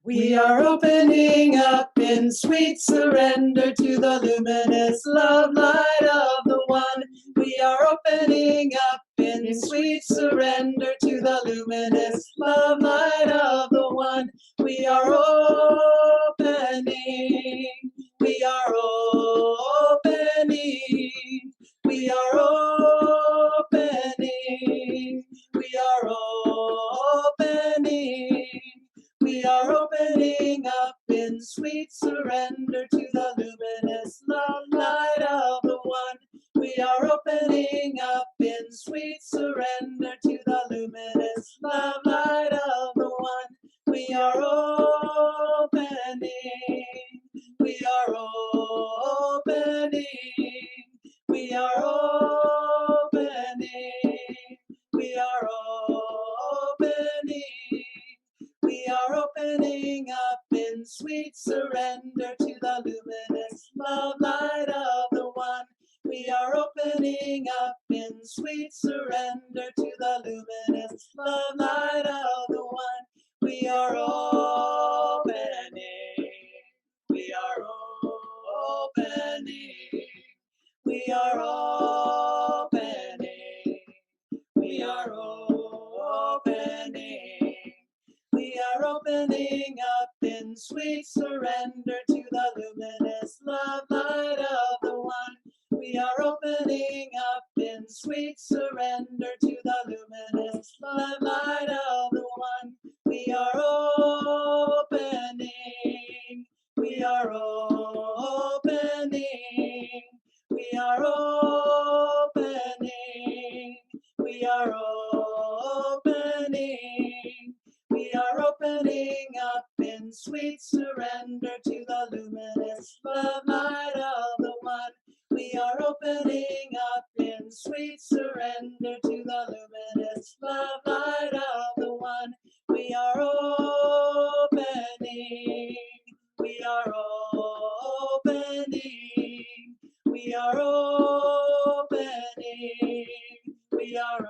We are opening up in sweet surrender to the luminous love light of the One. We are opening up in sweet surrender to the luminous love light of the One. We are opening. We are opening. We are opening. We are opening. We are opening up in sweet surrender to the luminous love light of the One. We are opening up in sweet surrender to the luminous love light of the One. We are opening. We are opening. We are opening. We are opening. We are opening up in sweet surrender to the luminous love light of the One. We are opening up in sweet surrender to the luminous love light of the One. We are opening. We are opening. We are opening. We are opening. We are opening up in sweet surrender to the luminous love light of the One. We are opening up in sweet surrender to the luminous love light of the One. We are opening. We are opening. We are opening. We are opening. We are opening up in sweet surrender to the luminous love light of the One. We are opening up in sweet surrender to the luminous love light of the One. We are opening. We are opening. We are opening. We are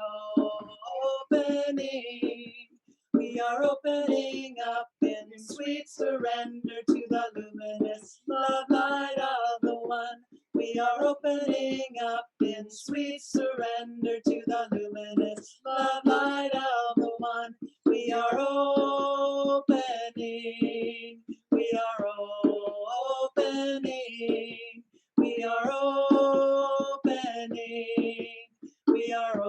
opening. We are opening up in sweet surrender to the luminous love light of the One. We are opening up in sweet surrender to the luminous love light of the One. We are opening. We are opening. We are opening. We are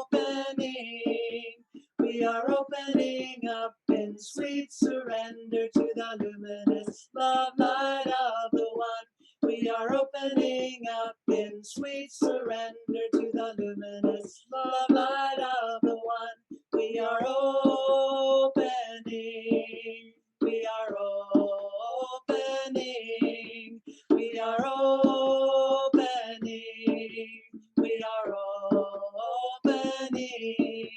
opening. We are opening up in sweet surrender to the luminous love light of the One. We are opening up in sweet surrender to the luminous love light of the One. We are opening. We are opening. We are opening. We are opening.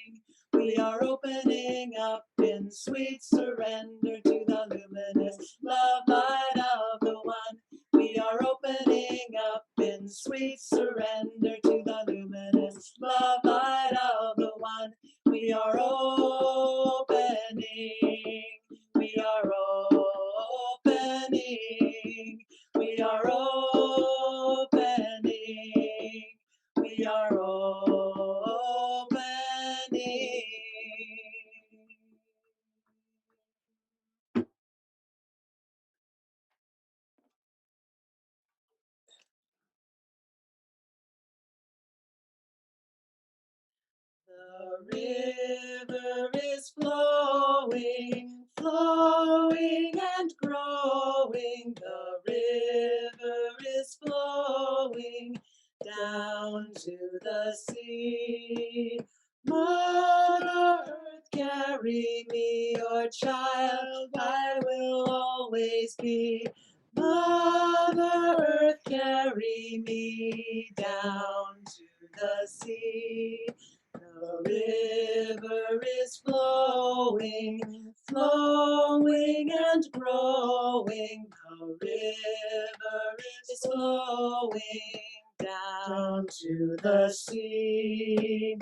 We are opening up in sweet surrender to the luminous love light of the one. We are opening up in sweet surrender to the luminous love light of the one. We are opening. We are opening. We are opening. We are opening. The river is flowing, flowing and growing. The river is flowing down to the sea. Mother Earth, carry me, your child I will always be. Mother Earth, carry me down to the sea. The river is flowing, flowing and growing. The river is flowing down to the sea.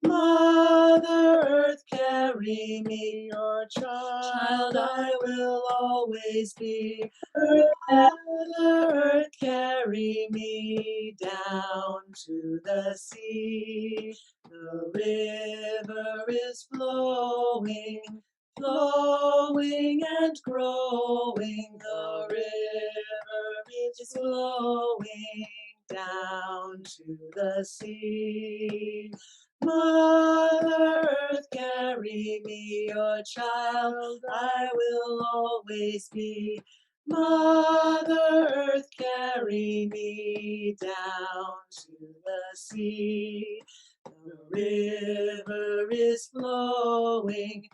Mother Earth, carry me, your child I will always be. Mother Earth, carry me down to the sea. The river is flowing, flowing and growing. The river is flowing down to the sea. Mother Earth, carry me, your child I will always be. Mother Earth, carry me down to the sea. The river is flowing,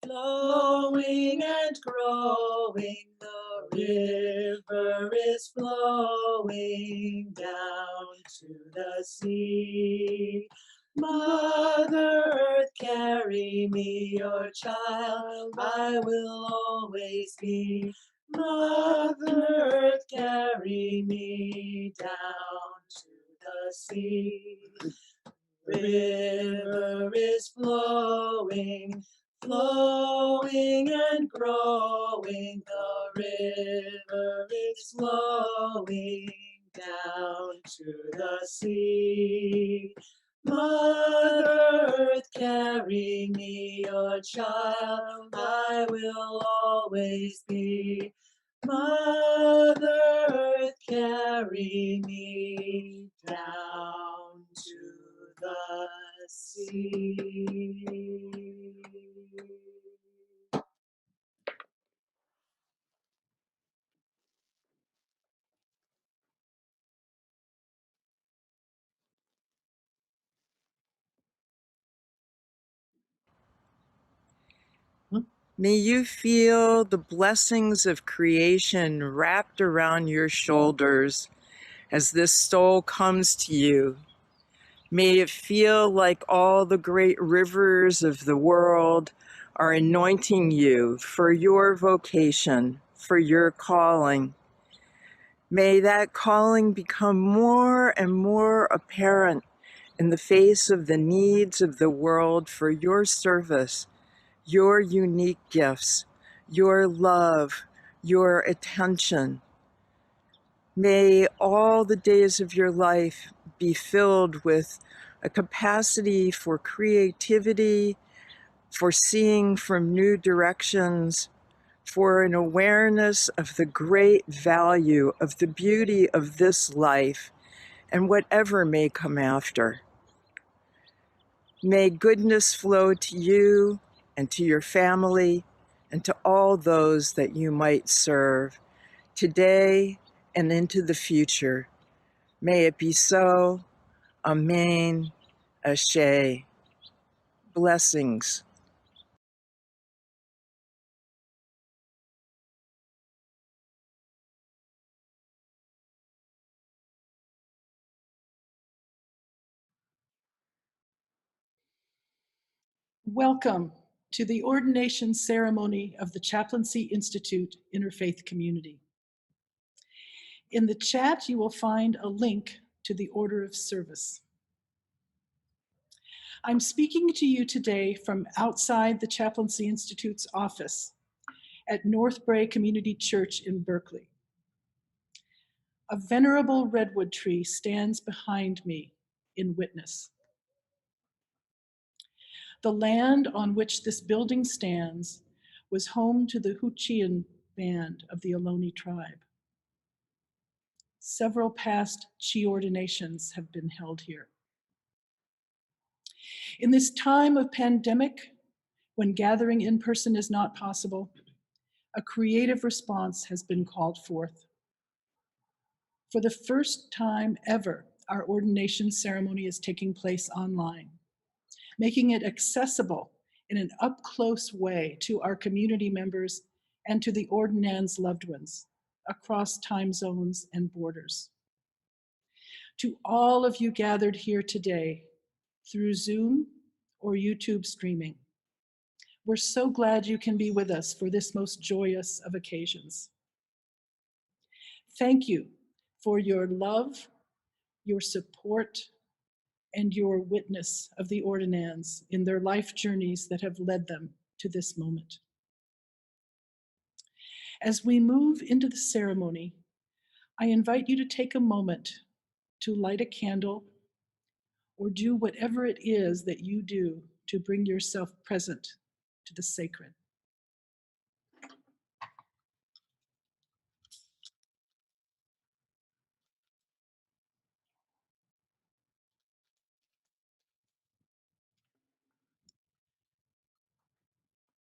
flowing and growing. The river is flowing down to the sea. Mother Earth, carry me, your child I will always be. Mother Earth, carry me down to the sea. River is flowing, flowing and growing. The river is flowing down to the sea. Mother Earth, carry me, your child I will always be. Mother Earth, carry me down to the sea. May you feel the blessings of creation wrapped around your shoulders as this stole comes to you. May it feel like all the great rivers of the world are anointing you for your vocation, for your calling. May that calling become more and more apparent in the face of the needs of the world for your service, your unique gifts, your love, your attention. May all the days of your life be filled with a capacity for creativity, for seeing from new directions, for an awareness of the great value of the beauty of this life and whatever may come after. May goodness flow to you and to your family and to all those that you might serve today and into the future. May it be so. Amen. Ashe. Blessings. Welcome to the ordination ceremony of the Chaplaincy Institute Interfaith Community. In the chat, you will find a link to the order of service. I'm speaking to you today from outside the Chaplaincy Institute's office at North Bray Community Church in Berkeley. A venerable redwood tree stands behind me in witness. The land on which this building stands was home to the Huchian band of the Ohlone tribe. Several past Chi ordinations have been held here. In this time of pandemic, when gathering in person is not possible, a creative response has been called forth. For the first time ever, our ordination ceremony is taking place online, making it accessible in an up-close way to our community members and to the ordinands' loved ones across time zones and borders. To all of you gathered here today through Zoom or YouTube streaming, we're so glad you can be with us for this most joyous of occasions. Thank you for your love, your support, and your witness of the ordinands in their life journeys that have led them to this moment. As we move into the ceremony, I invite you to take a moment to light a candle or do whatever it is that you do to bring yourself present to the sacred.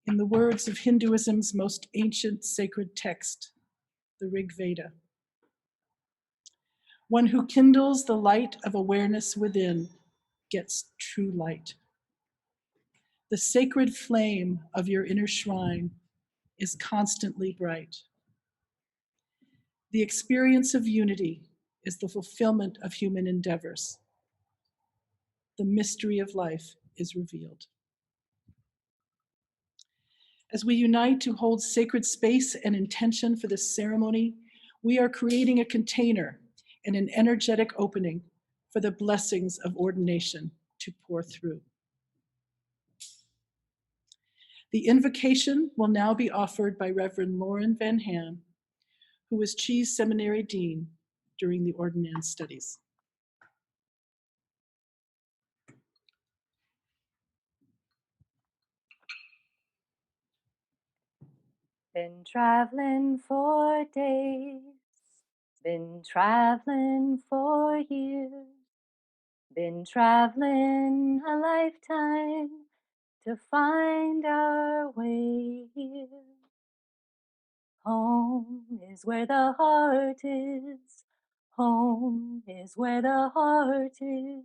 In the words of Hinduism's most ancient sacred text, the Rig Veda, one who kindles the light of awareness within gets true light. The sacred flame of your inner shrine is constantly bright. The experience of unity is the fulfillment of human endeavors. The mystery of life is revealed. As we unite to hold sacred space and intention for this ceremony, we are creating a container and an energetic opening for the blessings of ordination to pour through. The invocation will now be offered by Reverend Lauren Van Ham, who was Chi's Seminary Dean during the ordinance studies. Been traveling for days, been traveling for years, been traveling a lifetime to find our way here. Home is where the heart is, home is where the heart is,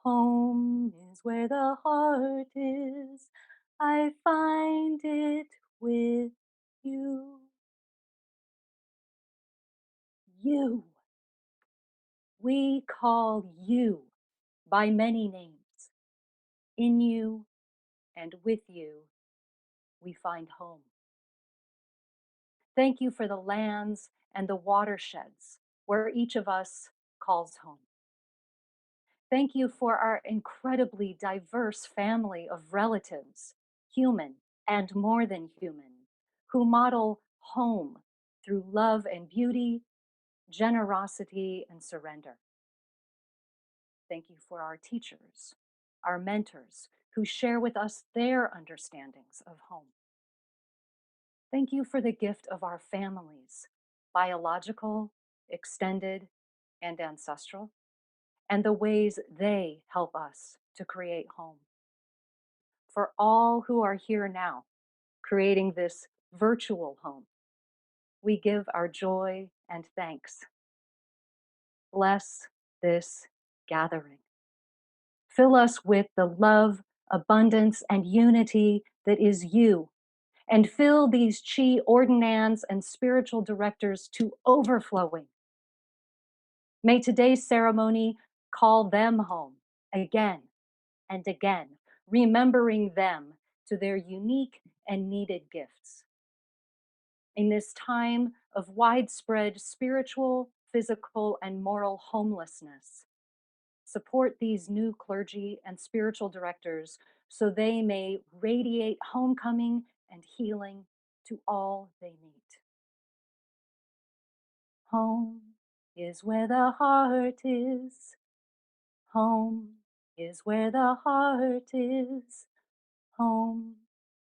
home is where the heart is. I find it with you. You. We call you by many names. In you and with you, we find home. Thank you for the lands and the watersheds where each of us calls home. Thank you for our incredibly diverse family of relatives, human and more than human, who model home through love and beauty, generosity and surrender. Thank you for our teachers, our mentors, who share with us their understandings of home. Thank you for the gift of our families, biological, extended, and ancestral, and the ways they help us to create home. For all who are here now, creating this virtual home, we give our joy and thanks. Bless this gathering. Fill us with the love abundance, and unity that is you, and fill these Chi ordinands and spiritual directors to overflowing. May today's ceremony call them home again and again, remembering them to their unique and needed gifts. In this time of widespread spiritual, physical, and moral homelessness, support these new clergy and spiritual directors so they may radiate homecoming and healing to all they meet. Home is where the heart is. Home is where the heart is. Home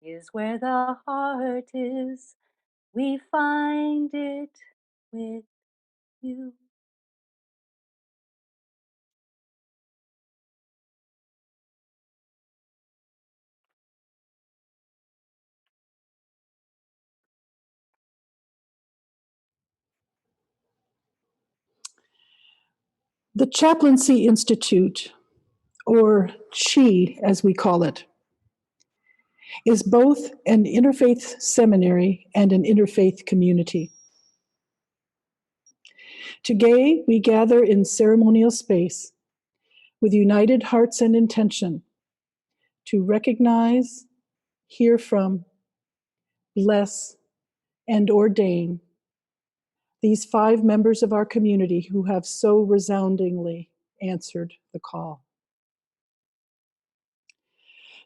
is where the heart is. We find it with you. The Chaplaincy Institute, or CHI as we call it, is both an interfaith seminary and an interfaith community. Today, we gather in ceremonial space with united hearts and intention to recognize, hear from, bless, and ordain these 5 members of our community who have so resoundingly answered the call.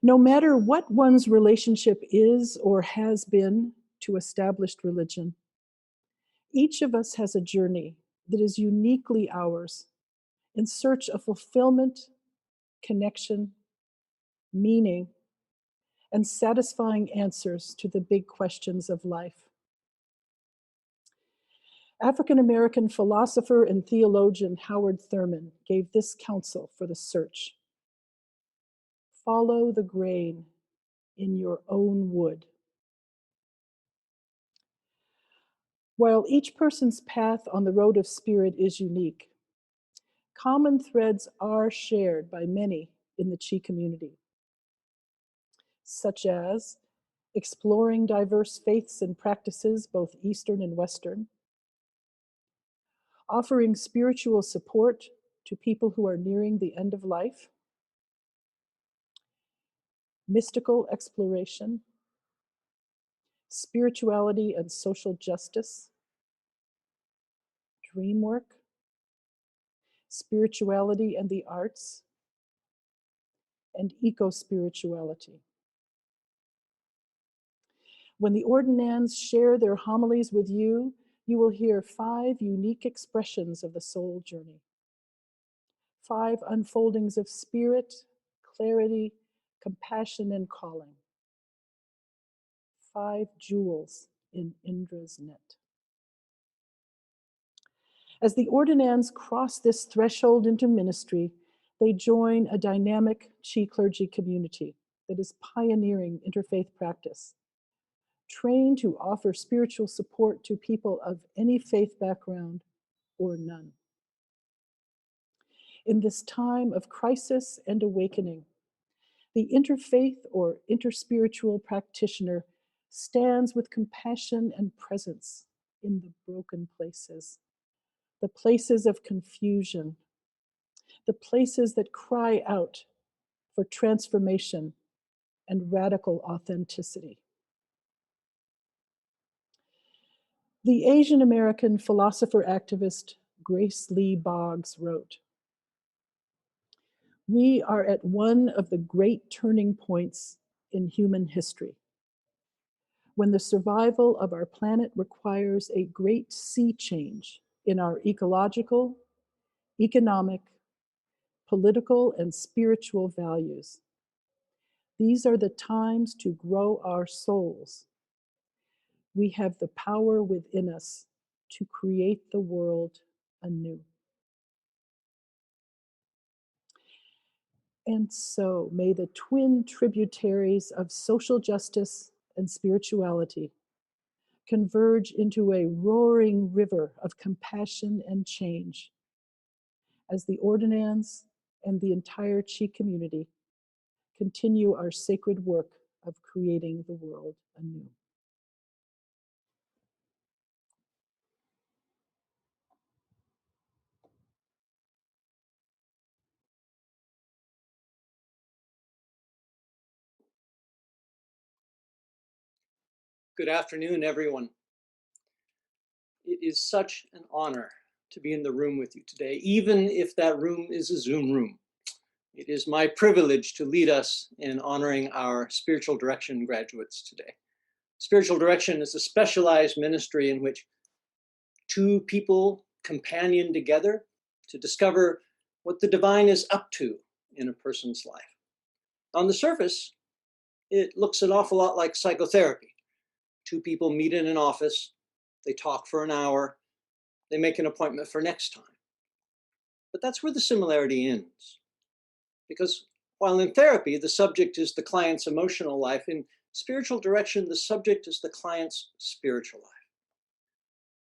No matter what one's relationship is or has been to established religion, each of us has a journey that is uniquely ours in search of fulfillment, connection, meaning, and satisfying answers to the big questions of life. African American philosopher and theologian Howard Thurman gave this counsel for the search: follow the grain in your own wood. While each person's path on the road of spirit is unique, common threads are shared by many in the Chi community, such as exploring diverse faiths and practices, both Eastern and Western, offering spiritual support to people who are nearing the end of life, mystical exploration, spirituality and social justice, dream work, spirituality and the arts, and eco-spirituality. When the ordinands share their homilies with you, you will hear 5 unique expressions of the soul journey. 5 unfoldings of spirit, clarity, compassion, and calling. 5 jewels in Indra's net. As the ordinands cross this threshold into ministry, they join a dynamic Chi clergy community that is pioneering interfaith practice, trained to offer spiritual support to people of any faith background or none. In this time of crisis and awakening, the interfaith or interspiritual practitioner stands with compassion and presence in the broken places, the places of confusion, the places that cry out for transformation and radical authenticity. The Asian American philosopher activist Grace Lee Boggs wrote, "We are at one of the great turning points in human history, when the survival of our planet requires a great sea change in our ecological, economic, political, and spiritual values. These are the times to grow our souls. We have the power within us to create the world anew." And so may the twin tributaries of social justice and spirituality converge into a roaring river of compassion and change as the ordinands and the entire Chi community continue our sacred work of creating the world anew. Good afternoon, everyone. It is such an honor to be in the room with you today, even if that room is a Zoom room. It is my privilege to lead us in honoring our spiritual direction graduates today. Spiritual direction is a specialized ministry in which two people companion together to discover what the divine is up to in a person's life. On the surface, it looks an awful lot like psychotherapy. Two people meet in an office, they talk for an hour, they make an appointment for next time. But that's where the similarity ends. Because while in therapy, the subject is the client's emotional life, in spiritual direction, the subject is the client's spiritual life.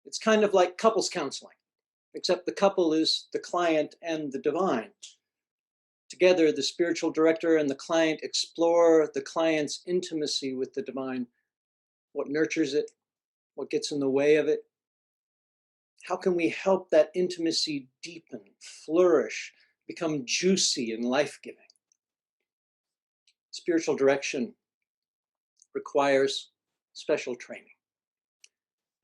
It's kind of like couples counseling, except the couple is the client and the divine. Together, the spiritual director and the client explore the client's intimacy with the divine, what nurtures it, what gets in the way of it. How can we help that intimacy deepen, flourish, become juicy and life-giving? Spiritual direction requires special training.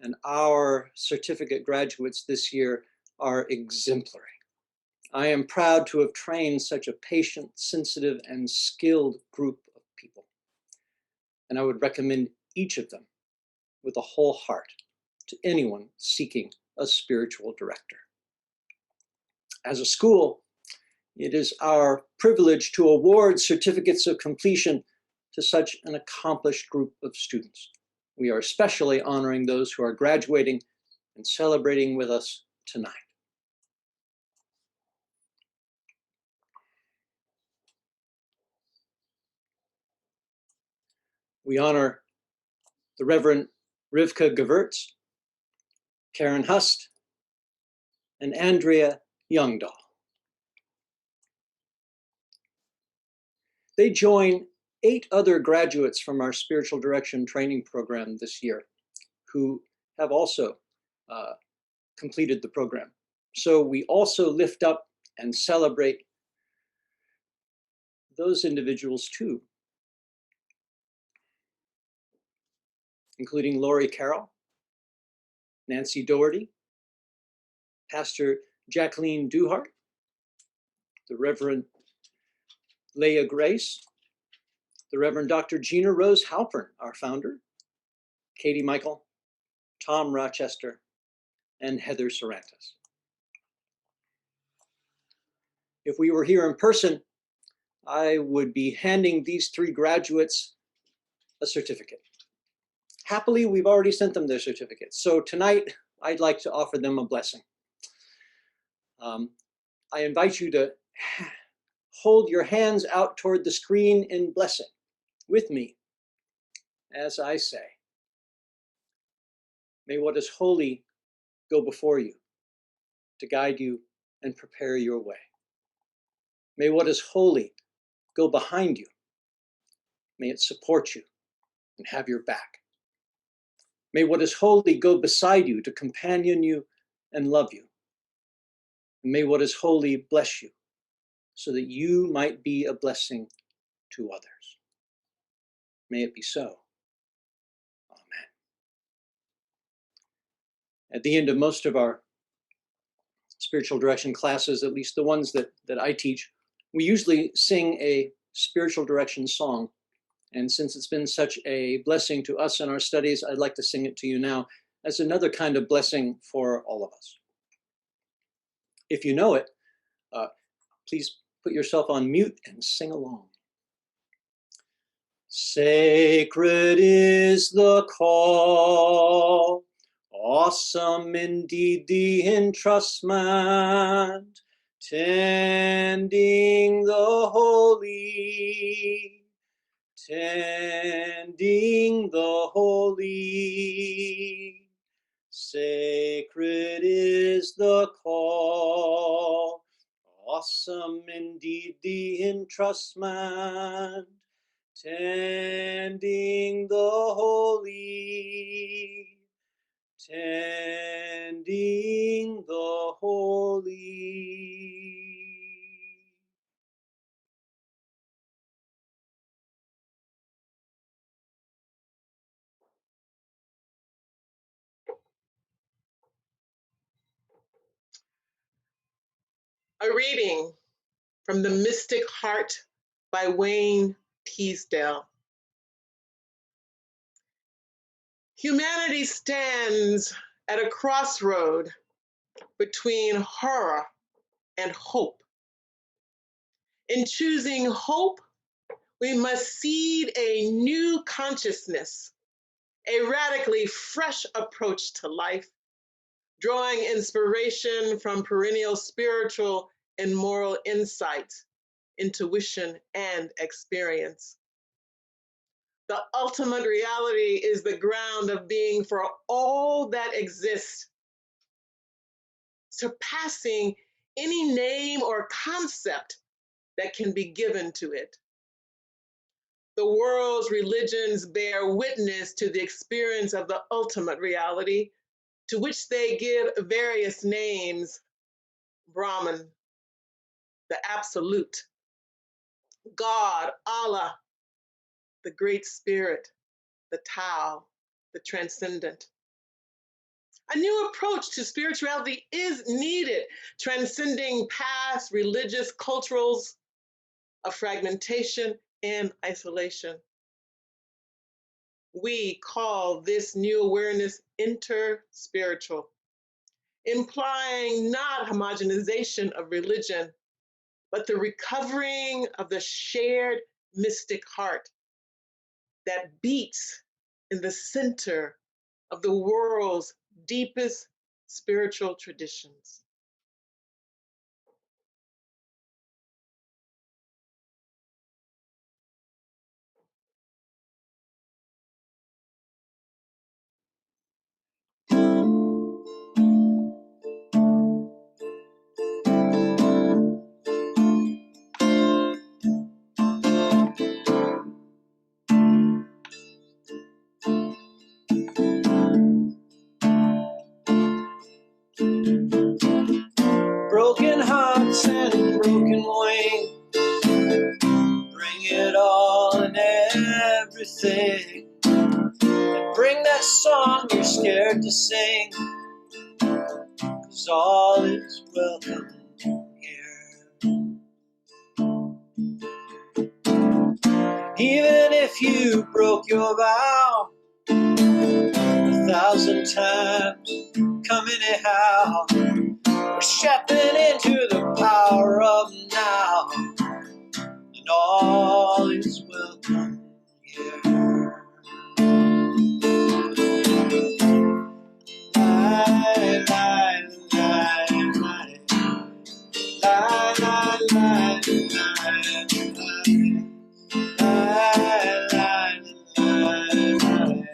And our certificate graduates this year are exemplary. I am proud to have trained such a patient, sensitive, and skilled group of people. And I would recommend each of them with a whole heart to anyone seeking a spiritual director. As a school, it is our privilege to award certificates of completion to such an accomplished group of students. We are especially honoring those who are graduating and celebrating with us tonight. We honor the Reverend Rivka Gewirtz, Karen Hust, and Andrea Youngdahl. They join 8 other graduates from our spiritual direction training program this year who have also completed the program. So we also lift up and celebrate those individuals too, including Lori Carroll, Nancy Doherty, Pastor Jacqueline Duhart, the Reverend Leah Grace, the Reverend Dr. Gina Rose Halpern, our founder, Katie Michael, Tom Rochester, and Heather Sarantas. If we were here in person, I would be handing these 3 graduates a certificate. Happily, we've already sent them their certificates. So tonight, I'd like to offer them a blessing. I invite you to hold your hands out toward the screen in blessing with me as I say, may what is holy go before you to guide you and prepare your way. May what is holy go behind you. May it support you and have your back. May what is holy go beside you to companion you and love you. And may what is holy bless you so that you might be a blessing to others. May it be so. Amen. At the end of most of our spiritual direction classes, at least the ones that I teach, we usually sing a spiritual direction song. And since it's been such a blessing to us in our studies, I'd like to sing it to you now as another kind of blessing for all of us. If you know it, please put yourself on mute and sing along. Sacred is the call, awesome indeed the entrustment, tending the holy, tending the holy. Sacred is the call, Awesome indeed the entrustment, tending the holy, tending the holy. A reading from The Mystic Heart by Wayne Teasdale. Humanity stands at a crossroad between horror and hope. In choosing hope, we must seed a new consciousness, a radically fresh approach to life, drawing inspiration from perennial spiritual and moral insight, intuition, and experience. The ultimate reality is the ground of being for all that exists, surpassing any name or concept that can be given to it. The world's religions bear witness to the experience of the ultimate reality, to which they give various names: Brahman, the absolute; God, Allah, the great spirit; the Tao, the transcendent. A new approach to spirituality is needed, transcending past religious cultures of fragmentation and isolation. We call this new awareness interspiritual, implying not homogenization of religion, but the recovering of the shared mystic heart that beats in the center of the world's deepest spiritual traditions. Broken hearts and broken wings, bring it all and everything. And bring that song you're scared to sing, 'cause all is welcome here. Even if you broke your vow 1,000 times, come anyhow. We're stepping into the power of now, and all is welcome here. Lie, lie, lie, lie. Lie, lie, lie, lie, lie. Lie, lie, lie, lie.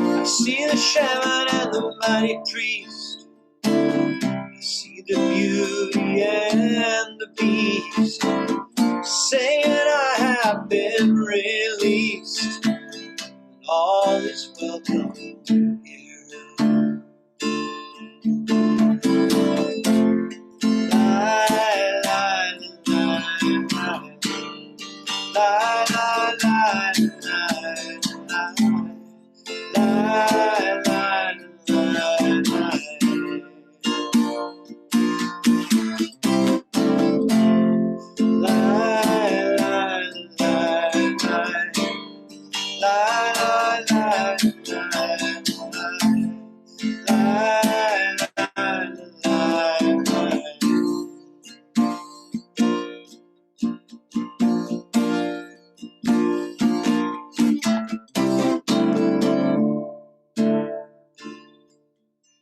I see the shaman and the mighty priest. I see the beauty and the beast, saying I have been released, and all is welcome here. Lie, lie, lie, lie. Lie, lie, lie, lie, lie. Lie, lie, lie, lie. Lie,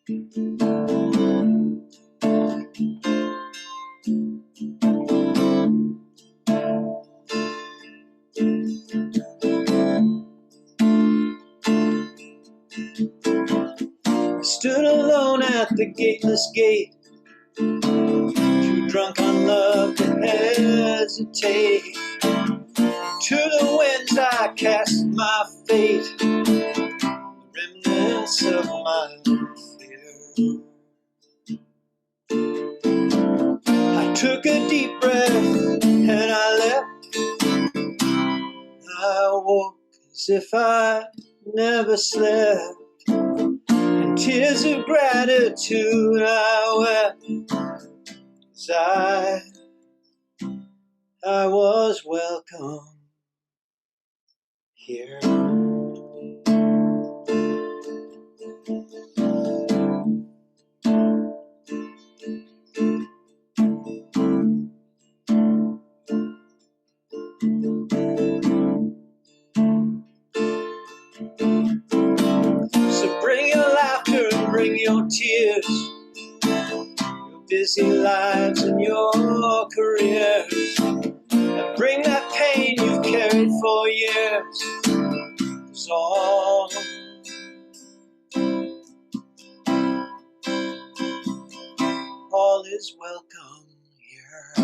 Stood alone at the gateless gate, too drunk on love to hesitate. To the winds I cast my fate, the remnants of my fear. I took a deep breath and I leapt. I woke as if I never slept. And tears of gratitude I wept, 'cause I was welcome here. So bring your laughter and bring your tears, your busy lives and your careers, and bring that pain you've carried for years, 'cause all is welcome here.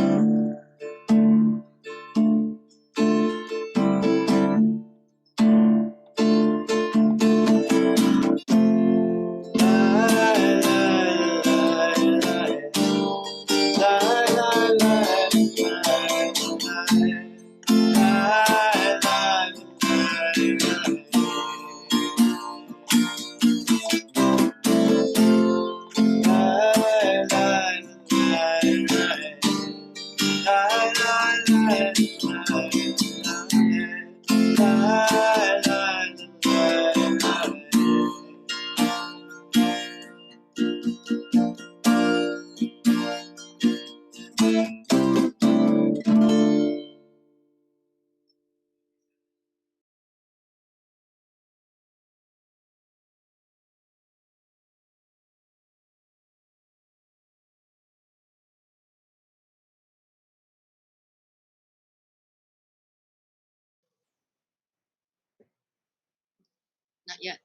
Not yet.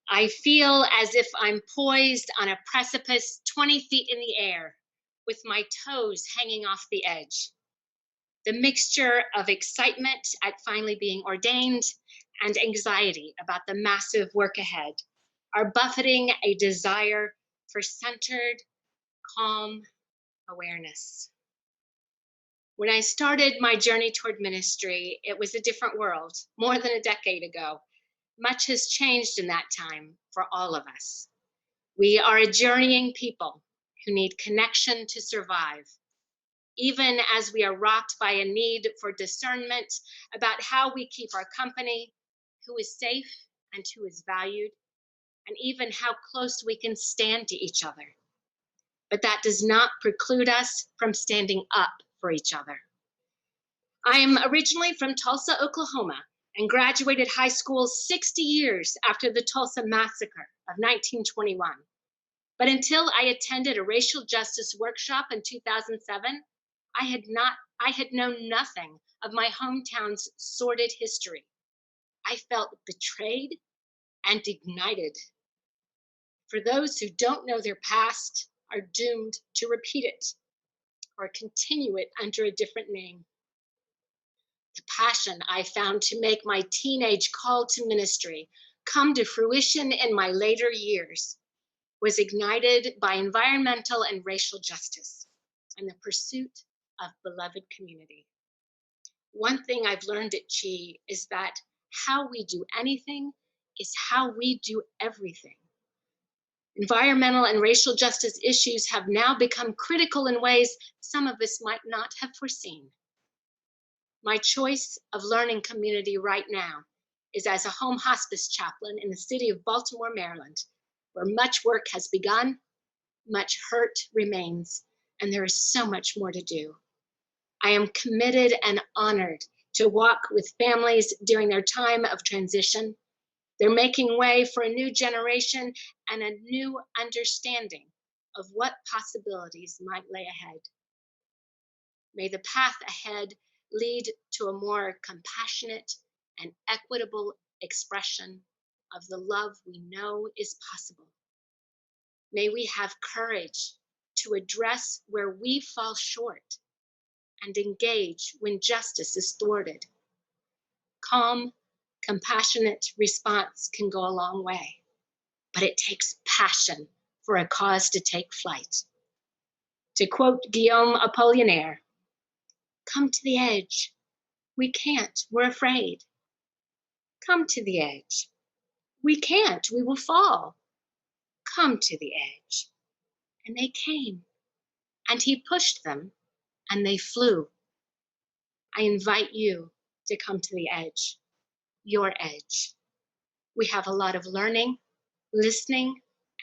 I feel as if I'm poised on a precipice 20 feet in the air, with my toes hanging off the edge. The mixture of excitement at finally being ordained and anxiety about the massive work ahead are buffeting a desire for centered, calm awareness. When I started my journey toward ministry, it was a different world, more than a decade ago. Much has changed in that time for all of us. We are a journeying people who need connection to survive, even as we are rocked by a need for discernment about how we keep our company, who is safe and who is valued, and even how close we can stand to each other. But that does not preclude us from standing up for each other. I am originally from Tulsa, Oklahoma, and graduated high school 60 years after the Tulsa Massacre of 1921. But until I attended a racial justice workshop in 2007, I had known nothing of my hometown's sordid history. I felt betrayed and ignited. For those who don't know their past are doomed to repeat it or continue it under a different name. The passion I found to make my teenage call to ministry come to fruition in my later years was ignited by environmental and racial justice and the pursuit of beloved community. One thing I've learned at Chi is that how we do anything is how we do everything. Environmental and racial justice issues have now become critical in ways some of us might not have foreseen. My choice of learning community right now is as a home hospice chaplain in the city of Baltimore, Maryland, where much work has begun, much hurt remains, and there is so much more to do. I am committed and honored to walk with families during their time of transition. They're making way for a new generation and a new understanding of what possibilities might lay ahead. May the path ahead lead to a more compassionate and equitable expression of the love we know is possible. May we have courage to address where we fall short and engage when justice is thwarted. Calm, compassionate response can go a long way, but it takes passion for a cause to take flight. To quote Guillaume Apollinaire, "Come to the edge. We can't, we're afraid. Come to the edge. We can't, we will fall. Come to the edge." And they came, and he pushed them, and they flew. I invite you to come to the edge, your edge. We have a lot of learning, listening,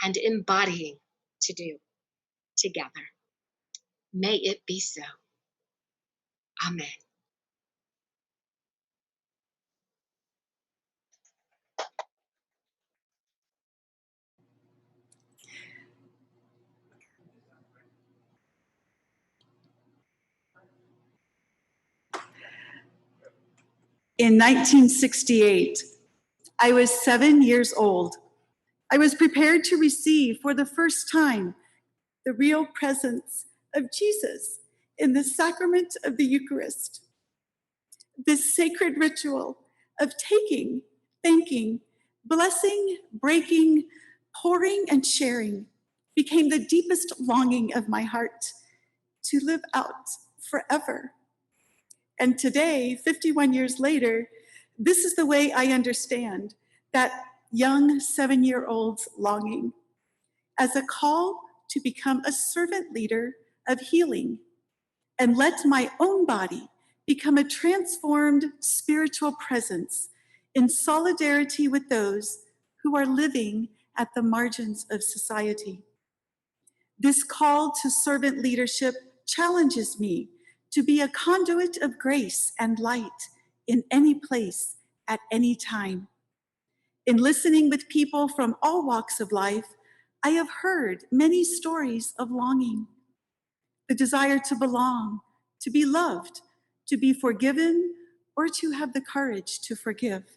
and embodying to do together. May it be so. Amen. In 1968, I was 7 years old. I was prepared to receive for the first time the real presence of Jesus in the sacrament of the Eucharist. This sacred ritual of taking, thanking, blessing, breaking, pouring, and sharing became the deepest longing of my heart to live out forever. And today, 51 years later, this is the way I understand that young 7-year-old's longing as a call to become a servant leader of healing and let my own body become a transformed spiritual presence in solidarity with those who are living at the margins of society. This call to servant leadership challenges me to be a conduit of grace and light in any place at any time. In listening with people from all walks of life, I have heard many stories of longing, the desire to belong, to be loved, to be forgiven, or to have the courage to forgive,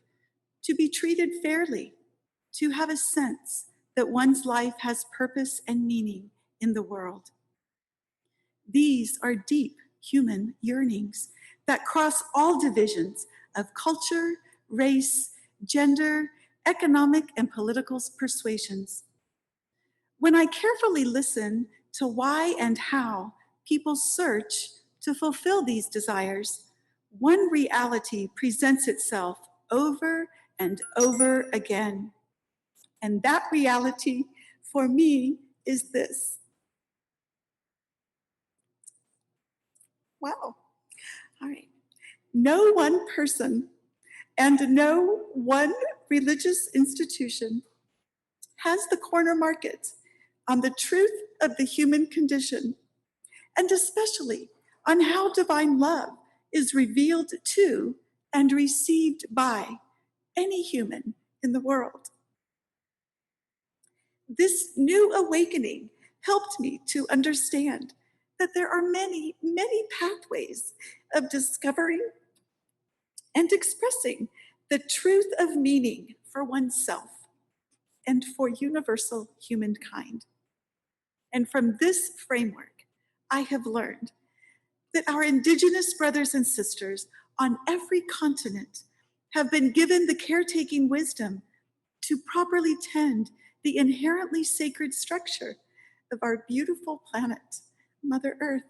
to be treated fairly, to have a sense that one's life has purpose and meaning in the world. These are deep human yearnings that cross all divisions of culture, race, gender, economic, and political persuasions. When I carefully listen to why and how people search to fulfill these desires, one reality presents itself over and over again. And that reality for me is this. Wow. All right. No one person and no one religious institution has the corner market on the truth of the human condition, and especially on how divine love is revealed to and received by any human in the world. This new awakening helped me to understand that there are many, many pathways of discovering and expressing the truth of meaning for oneself and for universal humankind. And from this framework, I have learned that our Indigenous brothers and sisters on every continent have been given the caretaking wisdom to properly tend the inherently sacred structure of our beautiful planet, Mother Earth.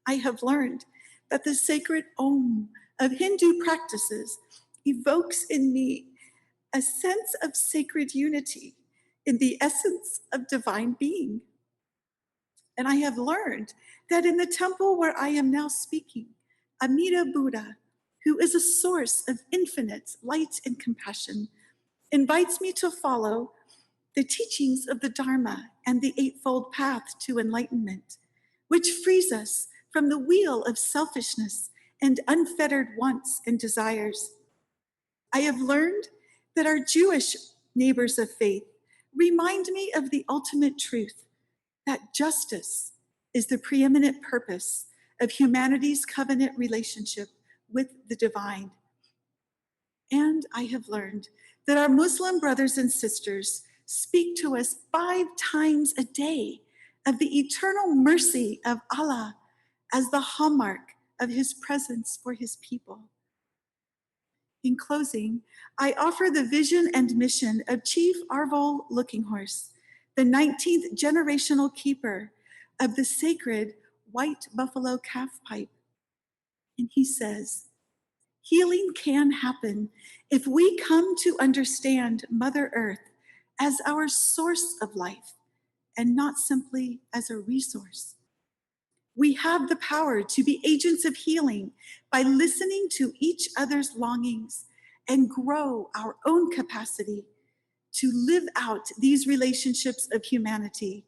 I have learned that the sacred Om of Hindu practices evokes in me a sense of sacred unity in the essence of divine being. And I have learned that in the temple where I am now speaking, Amida Buddha, who is a source of infinite light and compassion, invites me to follow the teachings of the Dharma and the Eightfold Path to Enlightenment, which frees us from the wheel of selfishness and unfettered wants and desires. I have learned that our Jewish neighbors of faith remind me of the ultimate truth, that justice is the preeminent purpose of humanity's covenant relationship with the divine. And I have learned that our Muslim brothers and sisters speak to us 5 times a day of the eternal mercy of Allah as the hallmark of his presence for his people. In closing, I offer the vision and mission of Chief Arvol Lookinghorse, the 19th generational keeper of the sacred white buffalo calf pipe. And he says, healing can happen if we come to understand Mother Earth as our source of life and not simply as a resource. We have the power to be agents of healing by listening to each other's longings and grow our own capacity to live out these relationships of humanity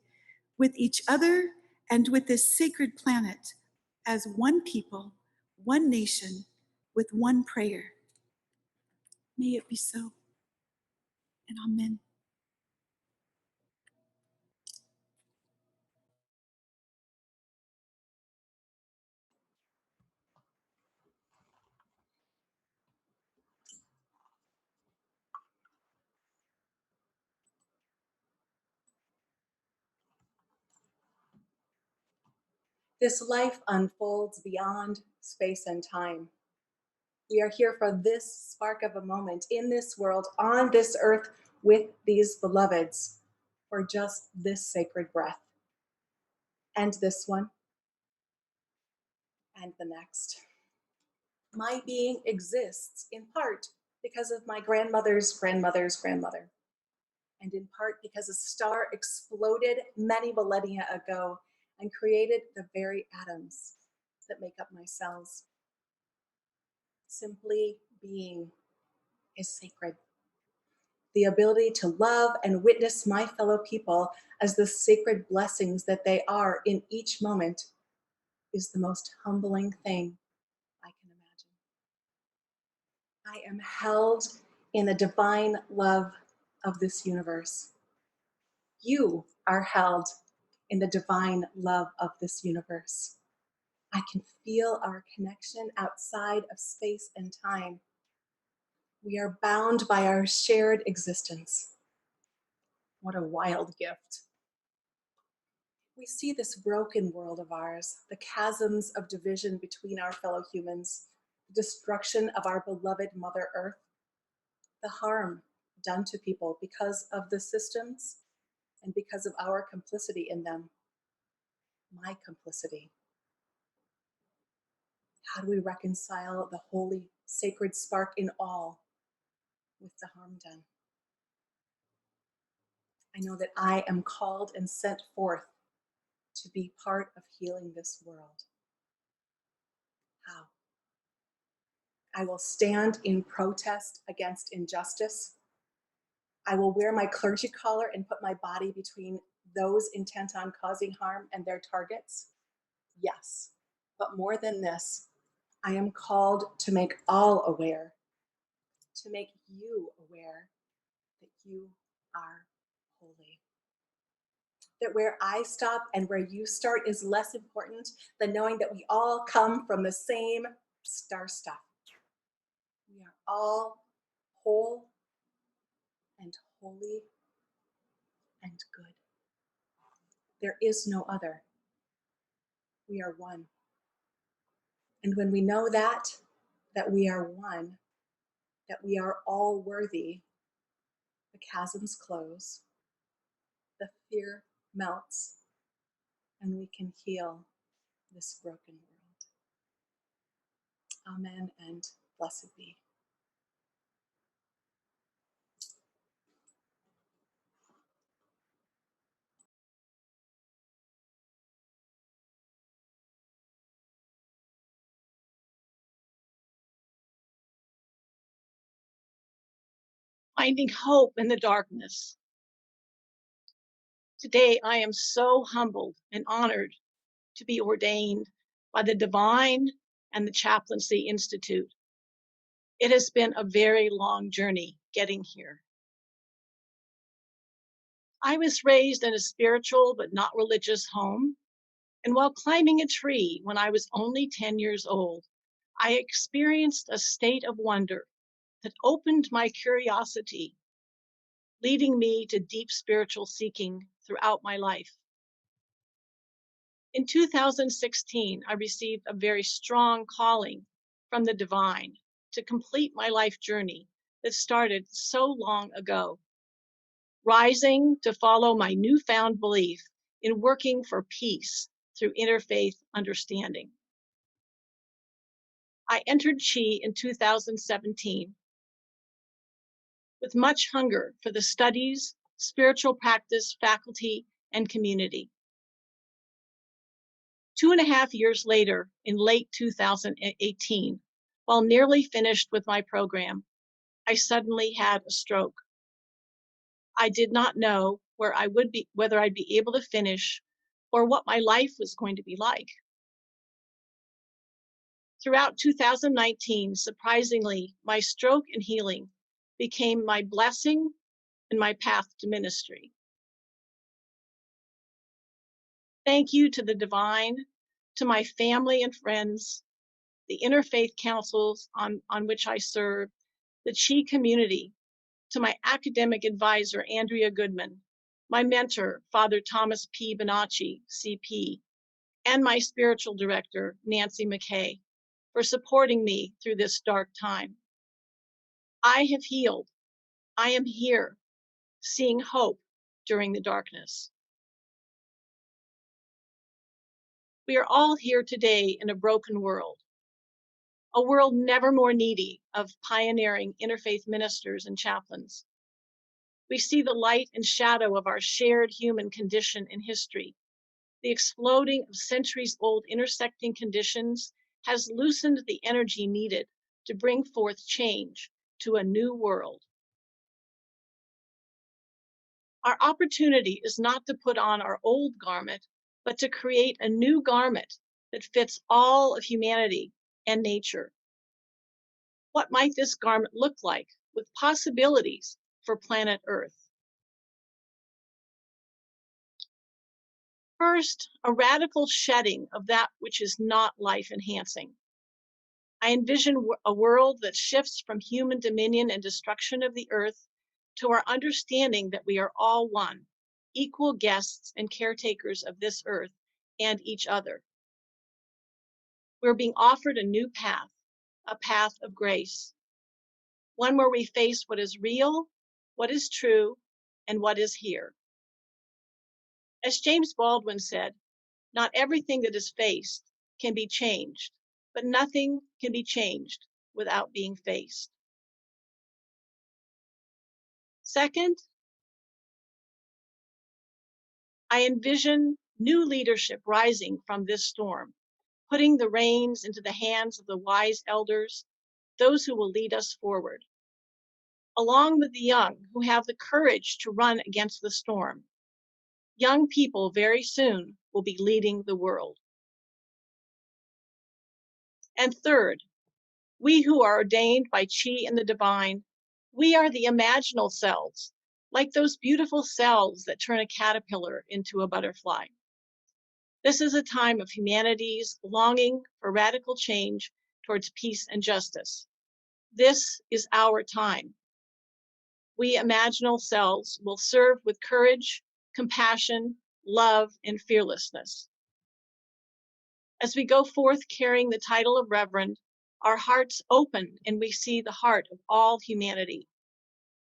with each other and with this sacred planet as one people, one nation, with one prayer. May it be so, and amen. This life unfolds beyond space and time. We are here for this spark of a moment in this world, on this earth, with these beloveds, for just this sacred breath. And this one, and the next. My being exists in part because of my grandmother's grandmother's grandmother, and in part because a star exploded many millennia ago and created the very atoms that make up my cells. Simply being is sacred. The ability to love and witness my fellow people as the sacred blessings that they are in each moment is the most humbling thing I can imagine. I am held in the divine love of this universe. You are held in the divine love of this universe. I can feel our connection outside of space and time. We are bound by our shared existence. What a wild gift. We see this broken world of ours, the chasms of division between our fellow humans, the destruction of our beloved Mother Earth, the harm done to people because of the systems and because of our complicity in them, my complicity. How do we reconcile the holy, sacred spark in all with the harm done? I know that I am called and sent forth to be part of healing this world. How? I will stand in protest against injustice. I will wear my clergy collar and put my body between those intent on causing harm and their targets. Yes, but more than this, I am called to make all aware, to make you aware that you are holy. That where I stop and where you start is less important than knowing that we all come from the same star stuff. We are all whole and holy and good. There is no other. We are one. And when we know that we are one, that we are all worthy, the chasms close, the fear melts, and we can heal this broken world. Amen and blessed be. Finding hope in the darkness. Today, I am so humbled and honored to be ordained by the divine and the Chaplaincy Institute. It has been a very long journey getting here. I was raised in a spiritual but not religious home, and while climbing a tree when I was only 10 years old, I experienced a state of wonder that opened my curiosity, leading me to deep spiritual seeking throughout my life. In 2016, I received a very strong calling from the divine to complete my life journey that started so long ago, rising to follow my newfound belief in working for peace through interfaith understanding. I entered Chi in 2017 with much hunger for the studies, spiritual practice, faculty, and community. 2.5 years later, in late 2018, while nearly finished with my program, I suddenly had a stroke. I did not know whether I'd be able to finish or what my life was going to be like. Throughout 2019, surprisingly, my stroke and healing became my blessing and my path to ministry. Thank you to the divine, to my family and friends, the interfaith councils on which I serve, the Chi community, to my academic advisor, Andrea Goodman, my mentor, Father Thomas P. Bonacci, CP, and my spiritual director, Nancy McKay, for supporting me through this dark time. I have healed. I am here, seeing hope during the darkness. We are all here today in a broken world, a world never more needy of pioneering interfaith ministers and chaplains. We see the light and shadow of our shared human condition in history. The exploding of centuries-old intersecting conditions has loosened the energy needed to bring forth change to a new world. Our opportunity is not to put on our old garment, but to create a new garment that fits all of humanity and nature. What might this garment look like with possibilities for planet Earth? First, a radical shedding of that which is not life-enhancing. I envision a world that shifts from human dominion and destruction of the earth to our understanding that we are all one, equal guests and caretakers of this earth and each other. We're being offered a new path, a path of grace, one where we face what is real, what is true, and what is here. As James Baldwin said, not everything that is faced can be changed, but nothing can be changed without being faced. Second, I envision new leadership rising from this storm, putting the reins into the hands of the wise elders, those who will lead us forward, along with the young who have the courage to run against the storm. Young people very soon will be leading the world. And third, we who are ordained by Chi and the divine, we are the imaginal selves, like those beautiful cells that turn a caterpillar into a butterfly. This is a time of humanity's longing for radical change towards peace and justice. This is our time. We imaginal selves will serve with courage, compassion, love, and fearlessness. As we go forth carrying the title of Reverend, our hearts open and we see the heart of all humanity.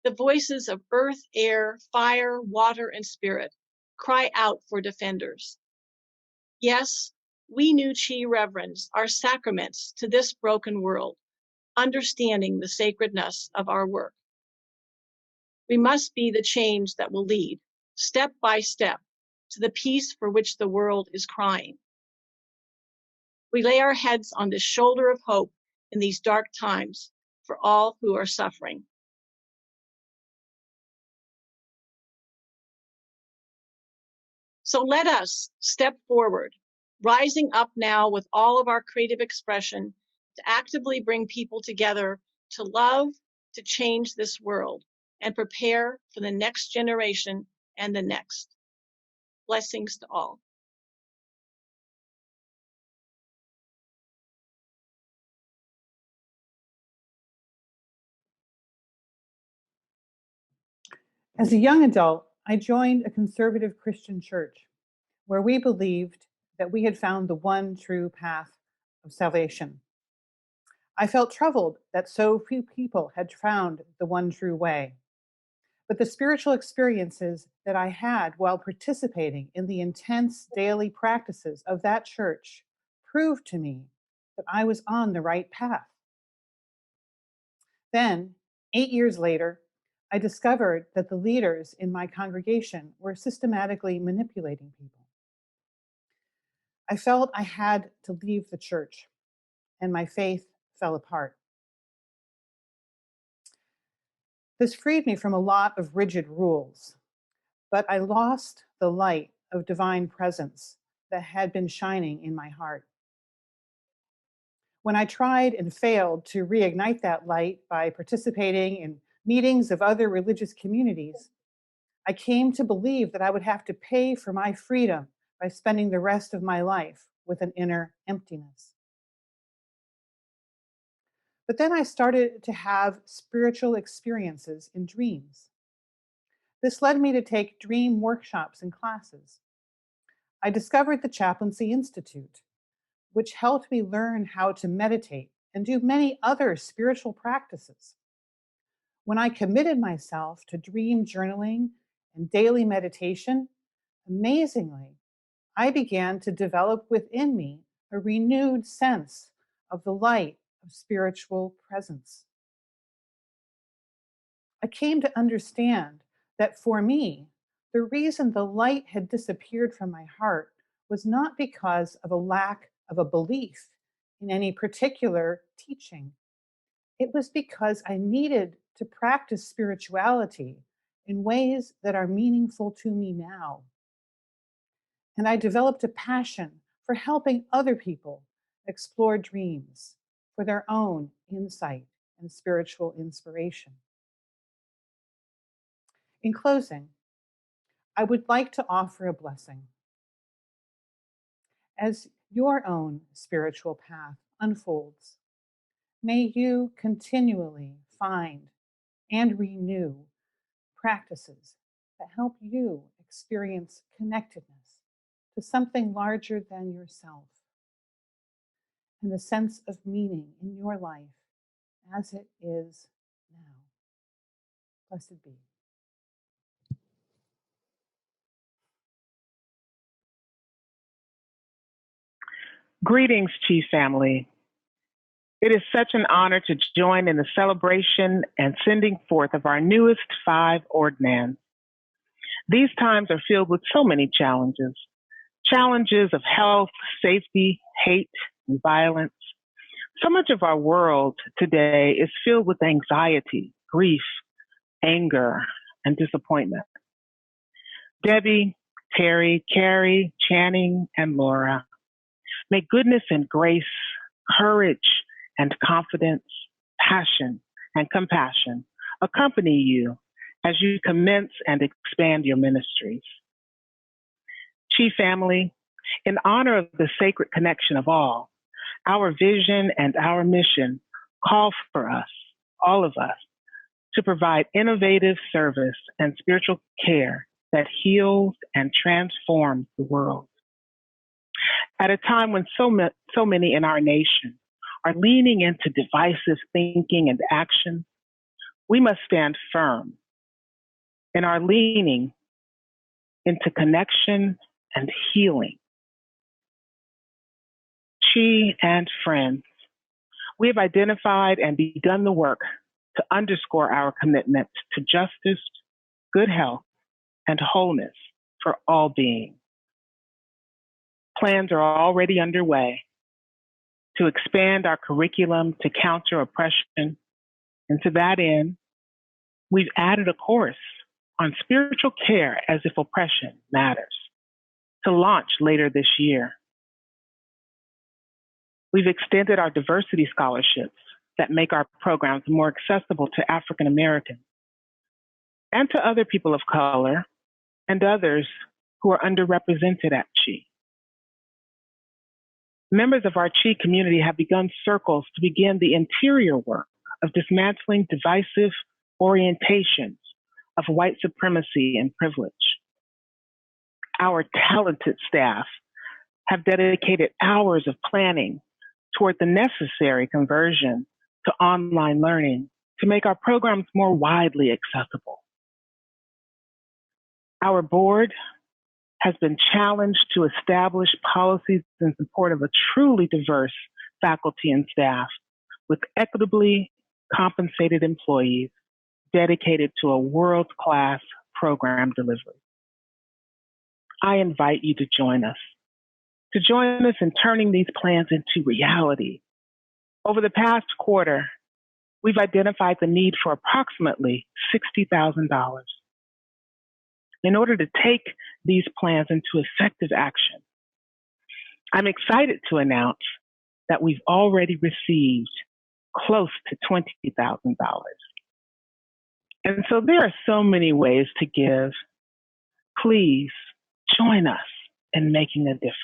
The voices of earth, air, fire, water, and spirit cry out for defenders. Yes, we new Chi Reverends are sacraments to this broken world, understanding the sacredness of our work. We must be the change that will lead, step by step, to the peace for which the world is crying. We lay our heads on this shoulder of hope in these dark times for all who are suffering. So let us step forward rising up now with all of our creative expression to actively bring people together to love, to change this world, and prepare for the next generation and the next. Blessings to all. As a young adult, I joined a conservative Christian church where we believed that we had found the one true path of salvation. I felt troubled that so few people had found the one true way. But the spiritual experiences that I had while participating in the intense daily practices of that church proved to me that I was on the right path. Then, 8 years later, I discovered that the leaders in my congregation were systematically manipulating people. I felt I had to leave the church, and my faith fell apart. This freed me from a lot of rigid rules, but I lost the light of divine presence that had been shining in my heart. When I tried and failed to reignite that light by participating in meetings of other religious communities, I came to believe that I would have to pay for my freedom by spending the rest of my life with an inner emptiness. But then I started to have spiritual experiences in dreams. This led me to take dream workshops and classes. I discovered the Chaplaincy Institute, which helped me learn how to meditate and do many other spiritual practices. When I committed myself to dream journaling and daily meditation, amazingly, I began to develop within me a renewed sense of the light of spiritual presence. I came to understand that for me, the reason the light had disappeared from my heart was not because of a lack of a belief in any particular teaching. It was because I needed to practice spirituality in ways that are meaningful to me now. And I developed a passion for helping other people explore dreams for their own insight and spiritual inspiration. In closing, I would like to offer a blessing. As your own spiritual path unfolds, may you continually find and renew practices that help you experience connectedness to something larger than yourself and the sense of meaning in your life as it is now. Blessed be. Greetings, Chief family. It is such an honor to join in the celebration and sending forth of our newest 5 ordinands. These times are filled with so many challenges. Challenges of health, safety, hate, and violence. So much of our world today is filled with anxiety, grief, anger, and disappointment. Debbie, Terry, Carrie, Channing, and Laura, may goodness and grace, courage and confidence, passion and compassion accompany you as you commence and expand your ministries. Chief family, in honor of the sacred connection of all, our vision and our mission call for us, all of us, to provide innovative service and spiritual care that heals and transforms the world. At a time when so many in our nation are leaning into divisive thinking and action, we must stand firm in our leaning into connection and healing. Chi and friends, we have identified and begun the work to underscore our commitment to justice, good health, and wholeness for all beings. Plans are already underway to expand our curriculum to counter oppression. And to that end, we've added a course on spiritual care as if oppression matters to launch later this year. We've extended our diversity scholarships that make our programs more accessible to African Americans and to other people of color and others who are underrepresented at CHI. Members of our CHI community have begun circles to begin the interior work of dismantling divisive orientations of white supremacy and privilege. Our talented staff have dedicated hours of planning toward the necessary conversion to online learning to make our programs more widely accessible. Our board has been challenged to establish policies in support of a truly diverse faculty and staff with equitably compensated employees dedicated to a world-class program delivery. I invite you to join us in turning these plans into reality. Over the past quarter, we've identified the need for approximately $60,000. In order to take these plans into effective action, I'm excited to announce that we've already received close to $20,000. And so there are so many ways to give. Please join us in making a difference.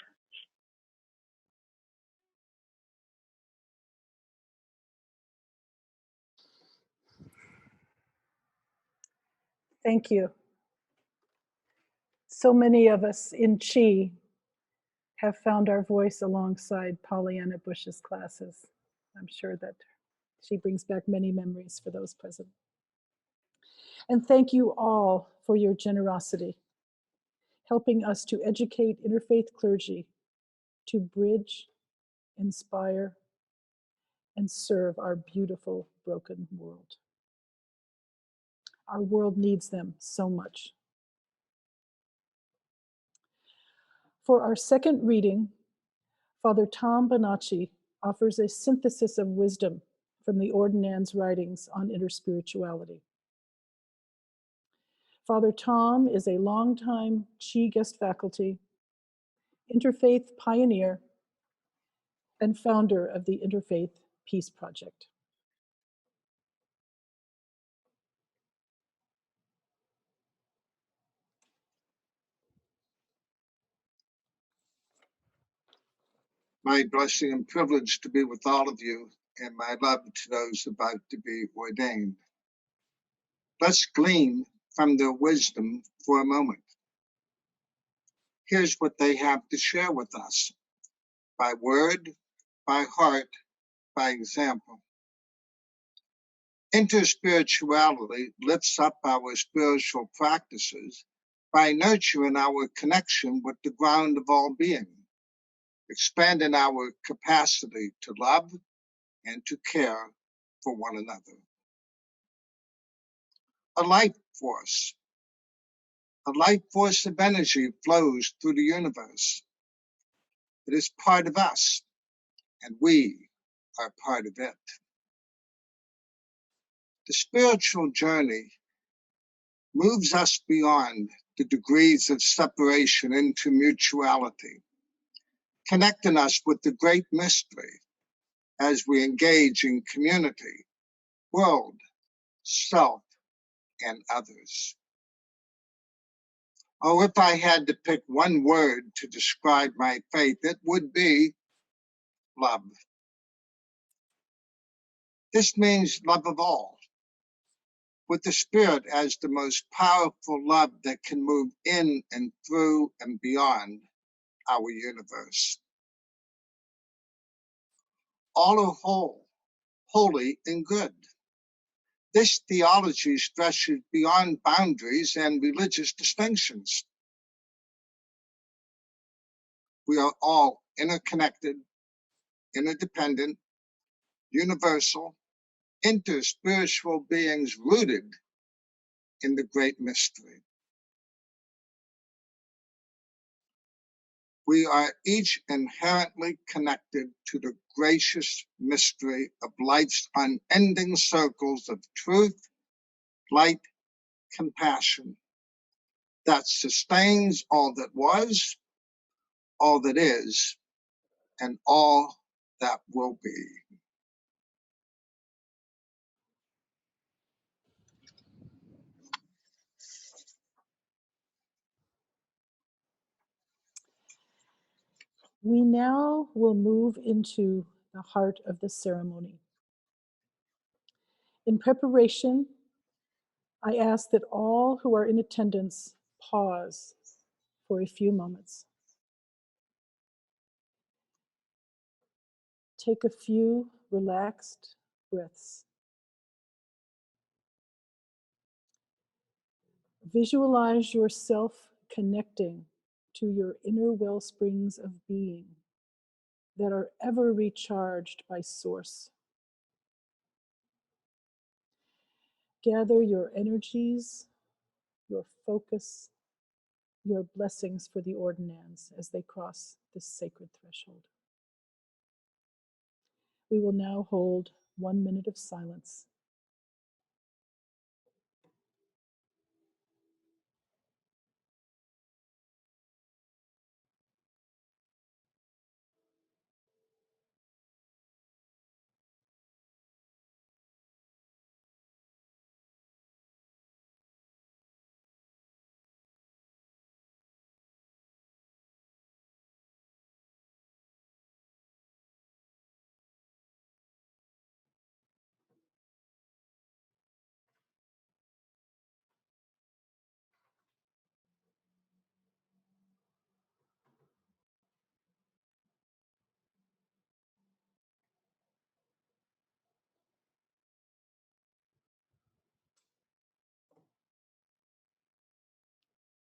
Thank you. So many of us in CHI have found our voice alongside Pollyanna Bush's classes. I'm sure that she brings back many memories for those present. And thank you all for your generosity, helping us to educate interfaith clergy to bridge, inspire, and serve our beautiful, broken world. Our world needs them so much. For our second reading, Father Tom Bonacci offers a synthesis of wisdom from the Ordinands' writings on interspirituality. Father Tom is a longtime CHI guest faculty, interfaith pioneer, and founder of the Interfaith Peace Project. My blessing and privilege to be with all of you, and my love to those about to be ordained. Let's glean from their wisdom for a moment. Here's what they have to share with us, by word, by heart, by example. Interspirituality lifts up our spiritual practices by nurturing our connection with the ground of all being, expanding our capacity to love and to care for one another. A life force of energy flows through the universe. It is part of us, and we are part of it. The spiritual journey moves us beyond the degrees of separation into mutuality, connecting us with the great mystery as we engage in community, world, self, and others. Oh, if I had to pick one word to describe my faith, it would be love. This means love of all, with the Spirit as the most powerful love that can move in and through and beyond our universe. All are whole, holy, and good. This theology stretches beyond boundaries and religious distinctions. We are all interconnected, interdependent, universal, interspiritual beings rooted in the great mystery. We are each inherently connected to the gracious mystery of life's unending circles of truth, light, compassion that sustains all that was, all that is, and all that will be. We now will move into the heart of the ceremony. In preparation, I ask that all who are in attendance pause for a few moments. Take a few relaxed breaths. Visualize yourself connecting to your inner well springs of being that are ever recharged by Source. Gather your energies, your focus, your blessings for the ordinands as they cross this sacred threshold. We will now hold 1 minute of silence.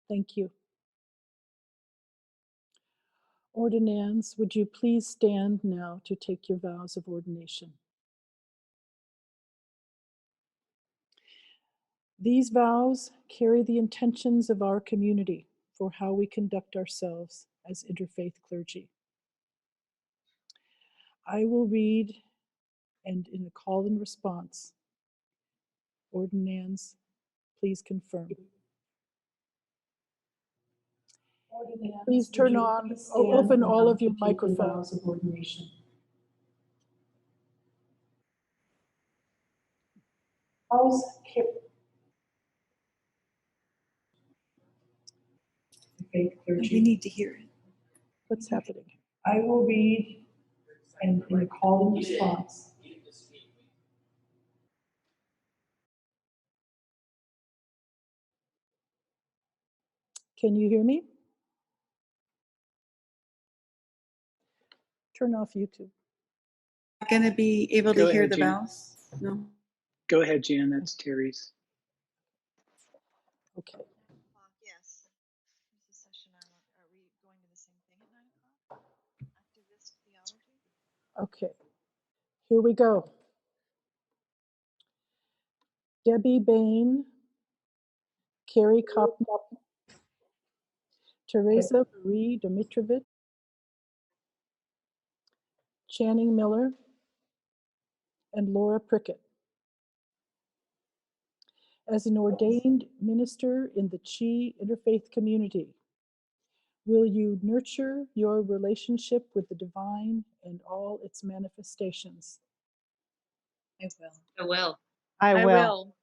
Thank you. Ordinands, would you please stand now to take your vows of ordination? These vows carry the intentions of our community for how we conduct ourselves as interfaith clergy. I will read, and in a call and response, ordinands, please confirm. Please turn on, open all of your microphones. Of ordination. We need to hear it. What's happening? I will read and in a call and response. Can you hear me? Turn off YouTube. Going to be able to hear the Jan. vows? No. Go ahead, Jan. That's Terry's. Okay. Yes. There's a session on. Are we going to the same thing at 9 o'clock? Activist theology? Okay. Here we go. Debbie Bain, Carrie Kopnop, Teresa Marie Domitrovich, Channing Miller, and Laura Prickett. As an ordained minister in the Chi interfaith community, will you nurture your relationship with the divine and all its manifestations? I will. I will. I will.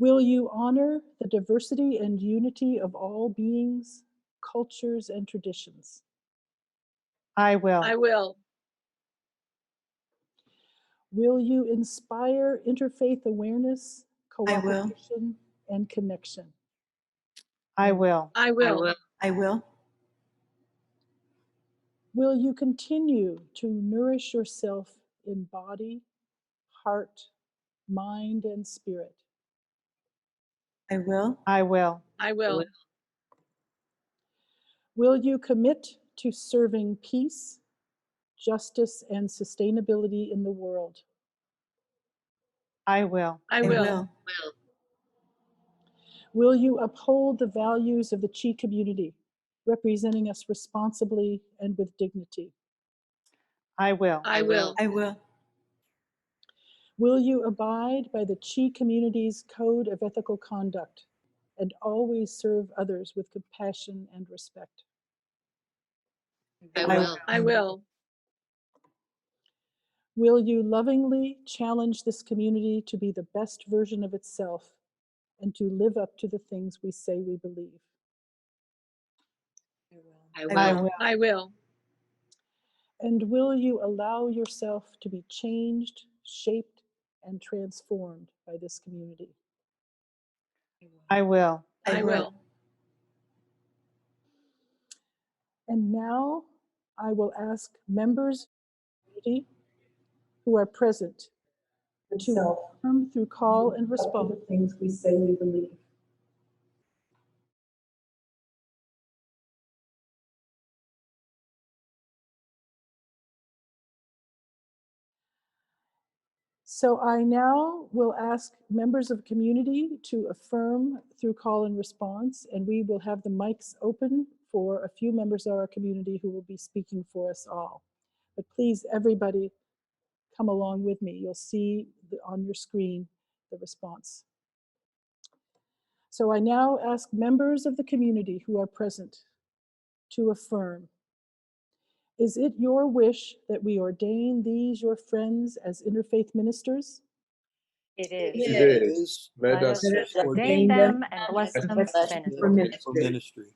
Will you honor the diversity and unity of all beings, cultures, and traditions? I will. I will. Will you inspire interfaith awareness, I will. cooperation, and connection? I will. I will. I will. Will you continue to nourish yourself in body, heart, mind, and spirit? I will. I will. I will. Will you commit to serving peace, justice, and sustainability in the world? I will. I I will. will. Will you uphold the values of the Chi community, representing us responsibly and with dignity? I will. I will. I will. Will you abide by the Chi community's code of ethical conduct and always serve others with compassion and respect? I will. I will. Will you lovingly challenge this community to be the best version of itself and to live up to the things we say we believe? I will. I will. And will you allow yourself to be changed, shaped, and transformed by this community? I will. I will. And now I will ask members of the community who are present to affirm through call and response the things we say we believe. So I now will ask members of the community to affirm through call and response, and we will have the mics open for a few members of our community who will be speaking for us all. But please, everybody, come along with me. You'll see on your screen the response. So I now ask members of the community who are present to affirm. Is it your wish that we ordain these your friends as interfaith ministers? It is. It is. Let us ordain them and bless them for ministry.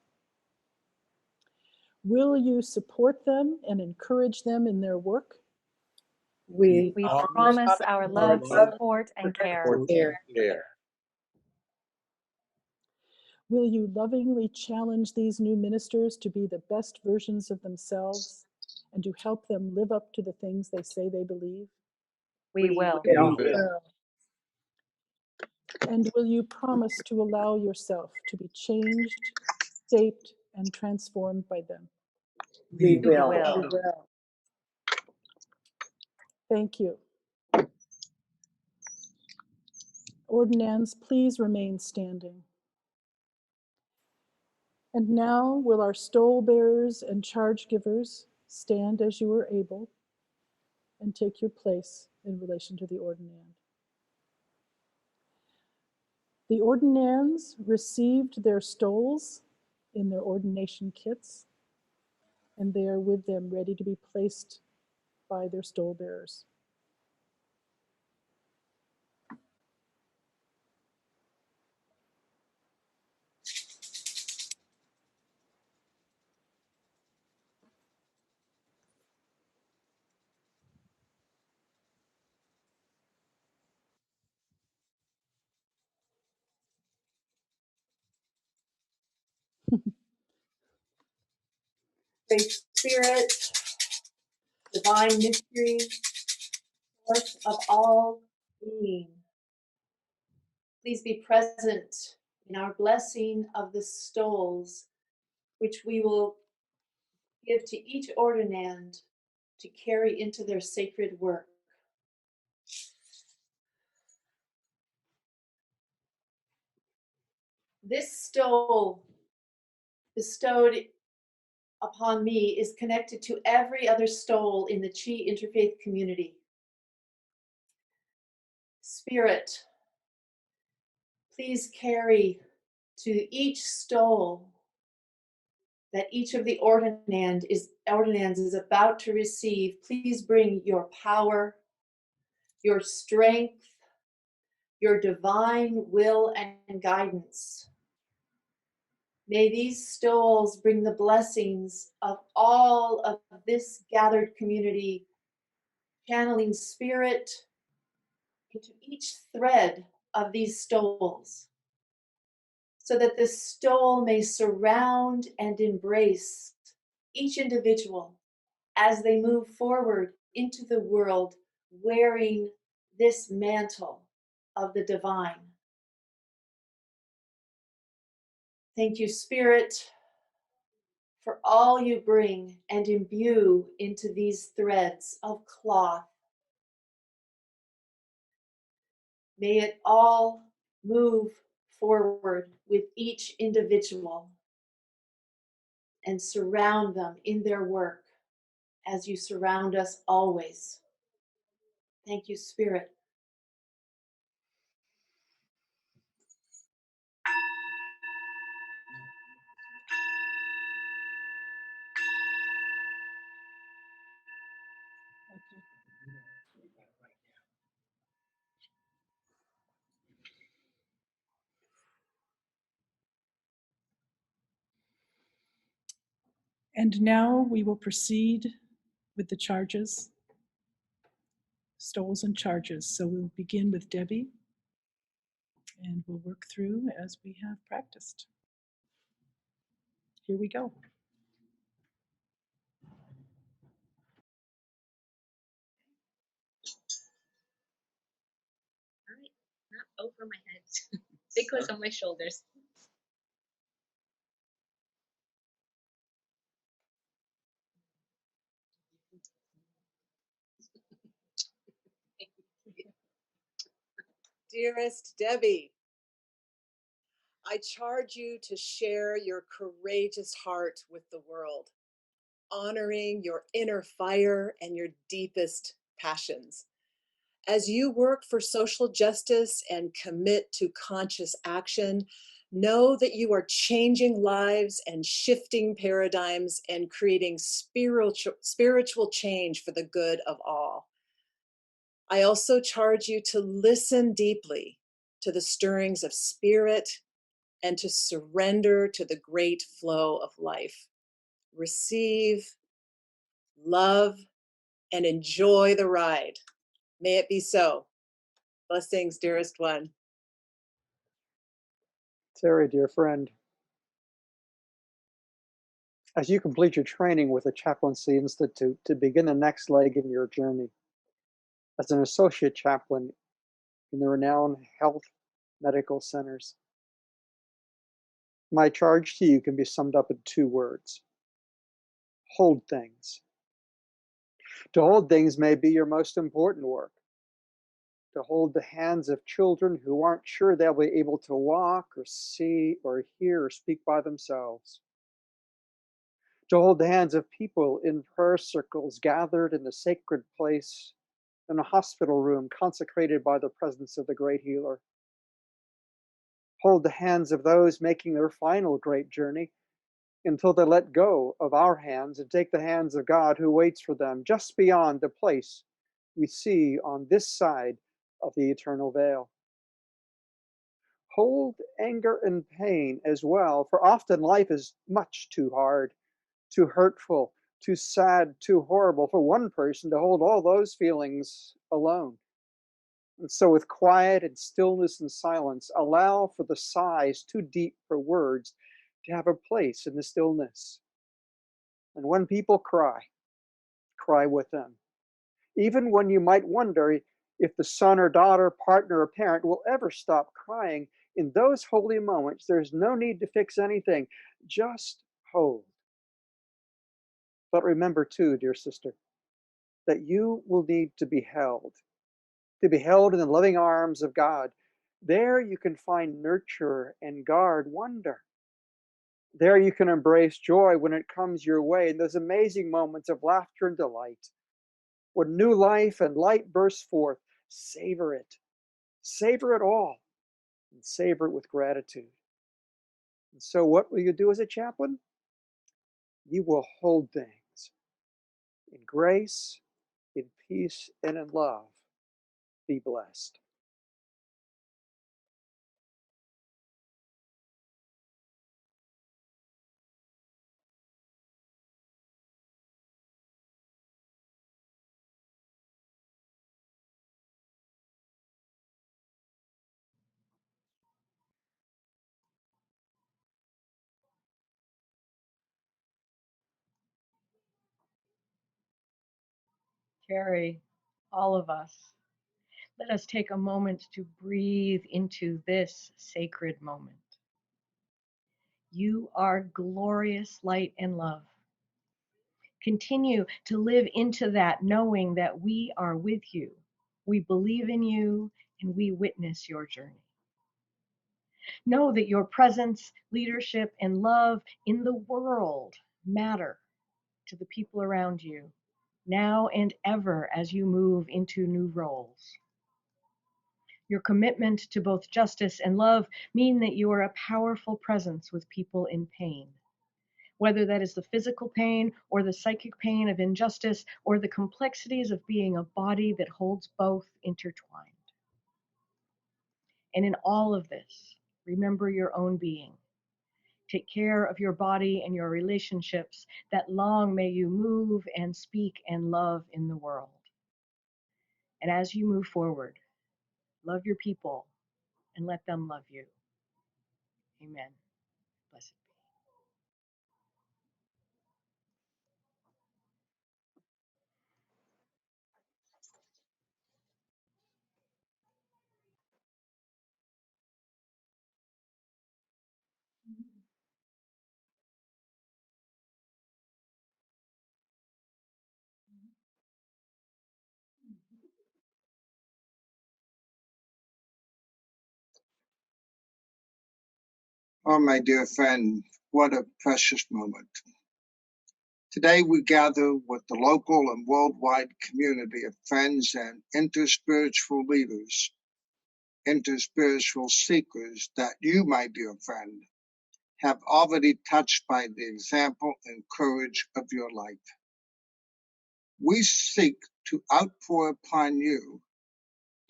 Will you support them and encourage them in their work? We promise our love, support, and care. Will you lovingly challenge these new ministers to be the best versions of themselves and to help them live up to the things they say they believe? We will. And will you promise to allow yourself to be changed, shaped, and transformed by them? We will. Thank you. Ordinands, please remain standing. And now will our stole bearers and charge givers stand as you are able and take your place in relation to the ordinand. The ordinands received their stoles in their ordination kits, and they are with them ready to be placed by their stole bearers. Great Spirit, divine mystery, source of all being, please be present in our blessing of the stoles, which we will give to each ordinand to carry into their sacred work. This stole bestowed upon me is connected to every other stole in the Chi interfaith community. Spirit, please carry to each stole that each of the ordinands is about to receive. Please bring your power, your strength, your divine will and guidance. May these stoles bring the blessings of all of this gathered community, channeling spirit into each thread of these stoles, so that this stole may surround and embrace each individual as they move forward into the world wearing this mantle of the divine. Thank you, Spirit, for all you bring and imbue into these threads of cloth. May it all move forward with each individual and surround them in their work as you surround us always. Thank you, Spirit. And now we will proceed with the charges, stoles and charges. So we'll begin with Debbie, and we'll work through as we have practiced. Here we go. All right, not over my head. Big goes on my shoulders. Dearest Debbie, I charge you to share your courageous heart with the world, honoring your inner fire and your deepest passions. As you work for social justice and commit to conscious action, know that you are changing lives and shifting paradigms and creating spiritual change for the good of all. I also charge you to listen deeply to the stirrings of spirit and to surrender to the great flow of life. Receive, love, and enjoy the ride. May it be so. Blessings, dearest one. Terry, dear friend, as you complete your training with the Chaplaincy Institute to begin the next leg in your journey as an associate chaplain in the renowned health medical centers, my charge to you can be summed up in 2 words: hold things. To hold things may be your most important work. To hold the hands of children who aren't sure they'll be able to walk or see or hear or speak by themselves. To hold the hands of people in prayer circles gathered in the sacred place in a hospital room consecrated by the presence of the great healer. Hold the hands of those making their final great journey until they let go of our hands and take the hands of God who waits for them just beyond the place we see on this side of the eternal veil. Hold anger and pain as well, for often life is much too hard, too hurtful, too sad, too horrible for one person to hold all those feelings alone. And so with quiet and stillness and silence, allow for the sighs too deep for words to have a place in the stillness. And when people cry, cry with them. Even when you might wonder if the son or daughter, partner, or parent will ever stop crying, in those holy moments, there's no need to fix anything. Just hold. But remember too, dear sister, that you will need to be held in the loving arms of God. There you can find nurture and guard wonder. There you can embrace joy when it comes your way in those amazing moments of laughter and delight. When new life and light bursts forth, savor it. Savor it all, and savor it with gratitude. And so what will you do as a chaplain? You will hold things in grace, in peace, and in love. Be blessed. Carrie, all of us, let us take a moment to breathe into this sacred moment. You are glorious light and love. Continue to live into that, knowing that we are with you. We believe in you and we witness your journey. Know that your presence, leadership, and love in the world matter to the people around you, now and ever as you move into new roles. Your commitment to both justice and love mean that you are a powerful presence with people in pain. Whether that is the physical pain or the psychic pain of injustice or the complexities of being a body that holds both intertwined. And in all of this, remember your own being. Take care of your body and your relationships, that long may you move and speak and love in the world. And as you move forward, love your people and let them love you. Amen. Blessed be. Oh, my dear friend, what a precious moment. Today we gather with the local and worldwide community of friends and interspiritual leaders, interspiritual seekers that you, my dear friend, have already touched by the example and courage of your life. We seek to outpour upon you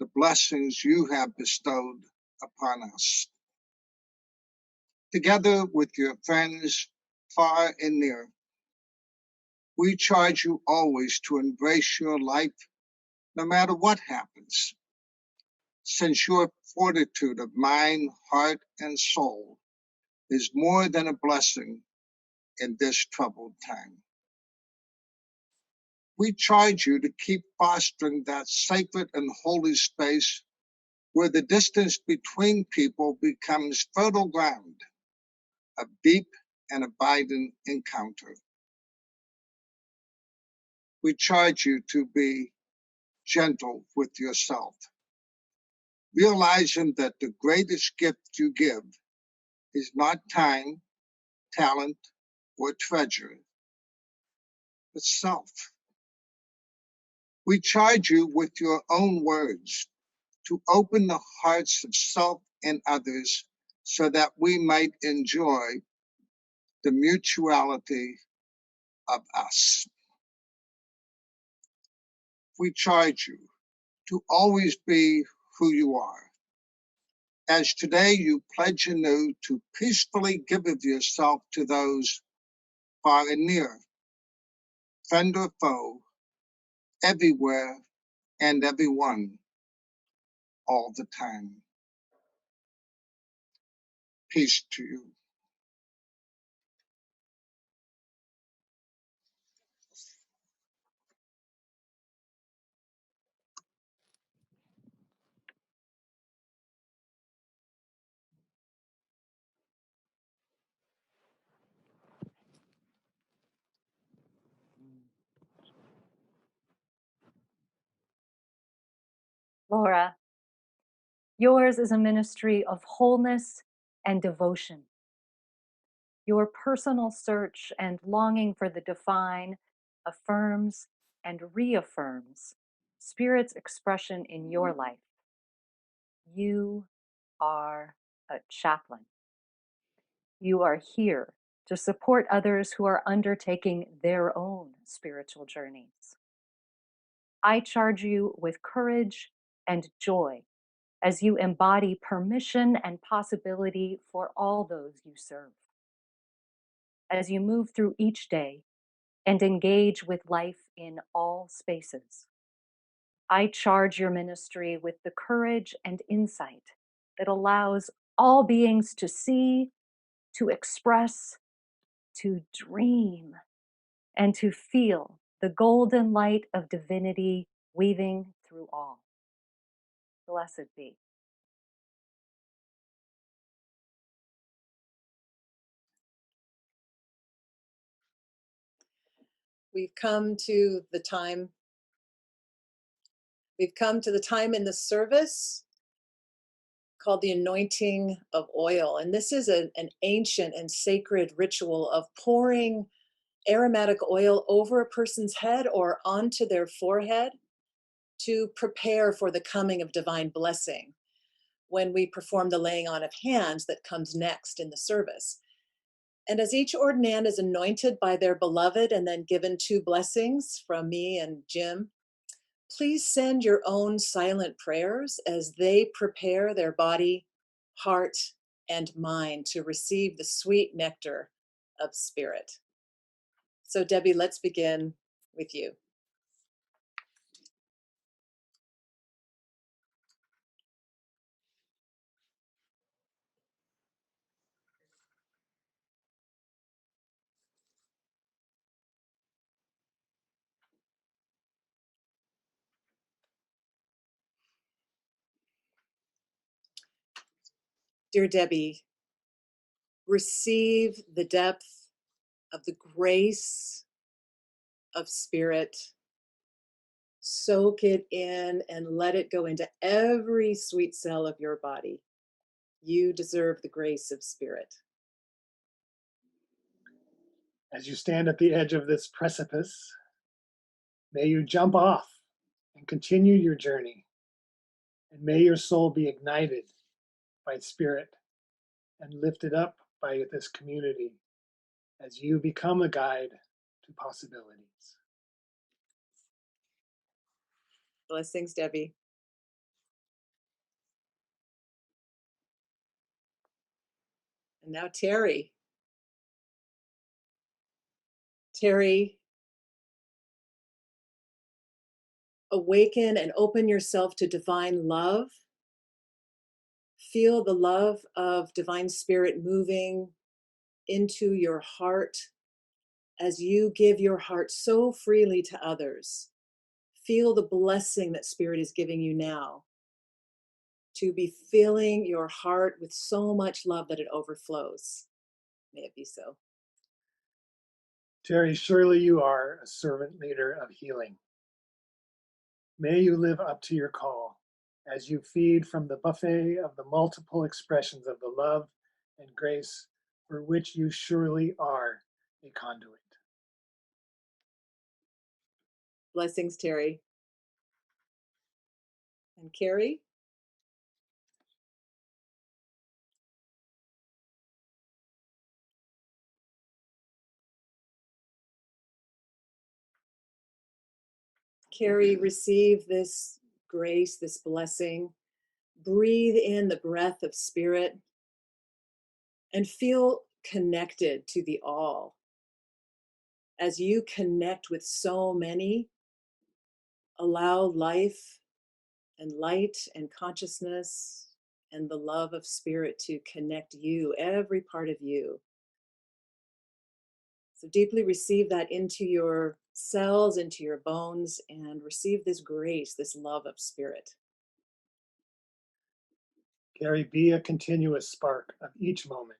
the blessings you have bestowed upon us. Together with your friends far and near, we charge you always to embrace your life no matter what happens, since your fortitude of mind, heart, and soul is more than a blessing in this troubled time. We charge you to keep fostering that sacred and holy space where the distance between people becomes fertile ground of deep and abiding encounter. We charge you to be gentle with yourself, realizing that the greatest gift you give is not time, talent, or treasure, but self. We charge you with your own words to open the hearts of self and others so that we might enjoy the mutuality of us. We charge you to always be who you are. As today you pledge anew to peacefully give of yourself to those far and near, friend or foe, everywhere and everyone, all the time. Peace to you. Laura, yours is a ministry of wholeness and devotion. Your personal search and longing for the divine affirms and reaffirms Spirit's expression in your life. You are a chaplain. You are here to support others who are undertaking their own spiritual journeys. I charge you with courage and joy as you embody permission and possibility for all those you serve. As you move through each day and engage with life in all spaces, I charge your ministry with the courage and insight that allows all beings to see, to express, to dream, and to feel the golden light of divinity weaving through all. Blessed be. We've come to the time in the service called the anointing of oil. And this is an ancient and sacred ritual of pouring aromatic oil over a person's head or onto their forehead to prepare for the coming of divine blessing when we perform the laying on of hands that comes next in the service. And as each ordinand is anointed by their beloved and then given 2 blessings from me and Jim, please send your own silent prayers as they prepare their body, heart, and mind to receive the sweet nectar of spirit. So Debbie, let's begin with you. Dear Debbie, receive the depth of the grace of spirit. Soak it in and let it go into every sweet cell of your body. You deserve the grace of spirit. As you stand at the edge of this precipice, may you jump off and continue your journey. And may your soul be ignited by spirit and lifted up by this community as you become a guide to possibilities. Blessings, Debbie. And now Terry. Terry, awaken and open yourself to divine love. Feel the love of divine spirit moving into your heart as you give your heart so freely to others. Feel the blessing that spirit is giving you now to be filling your heart with so much love that it overflows. May it be so. Terry, surely you are a servant leader of healing. May you live up to your call as you feed from the buffet of the multiple expressions of the love and grace for which you surely are a conduit. Blessings, Terry. And Carrie? Carrie, receive this grace, this blessing. Breathe in the breath of spirit and feel connected to the all. As you connect with so many, allow life and light and consciousness and the love of spirit to connect you, every part of you. So deeply receive that into your cells, into your bones, and receive this grace, this love of spirit. Carry, be a continuous spark of each moment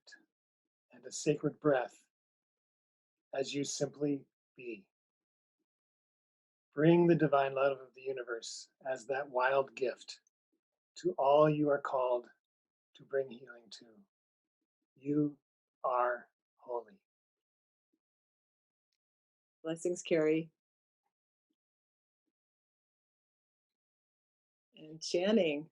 and a sacred breath as you simply be. Bring the divine love of the universe as that wild gift to all you are called to bring healing to. You are holy. Blessings, Carrie. And Channing.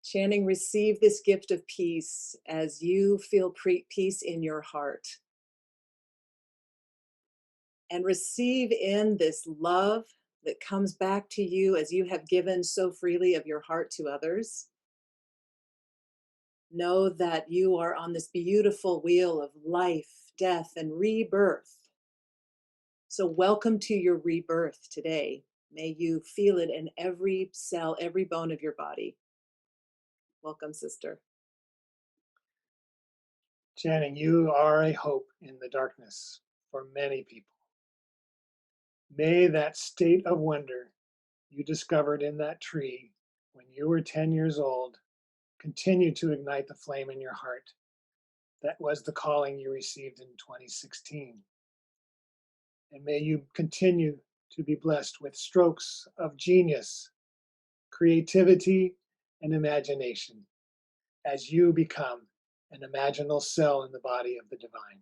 Channing, receive this gift of peace as you feel peace in your heart. And receive in this love that comes back to you as you have given so freely of your heart to others. Know that you are on this beautiful wheel of life, death, and rebirth. So welcome to your rebirth today. May you feel it in every cell, every bone of your body. Welcome, sister. Channing, you are a hope in the darkness for many people. May that state of wonder you discovered in that tree when you were 10 years old continue to ignite the flame in your heart. That was the calling you received in 2016. And may you continue to be blessed with strokes of genius, creativity, and imagination as you become an imaginal cell in the body of the divine.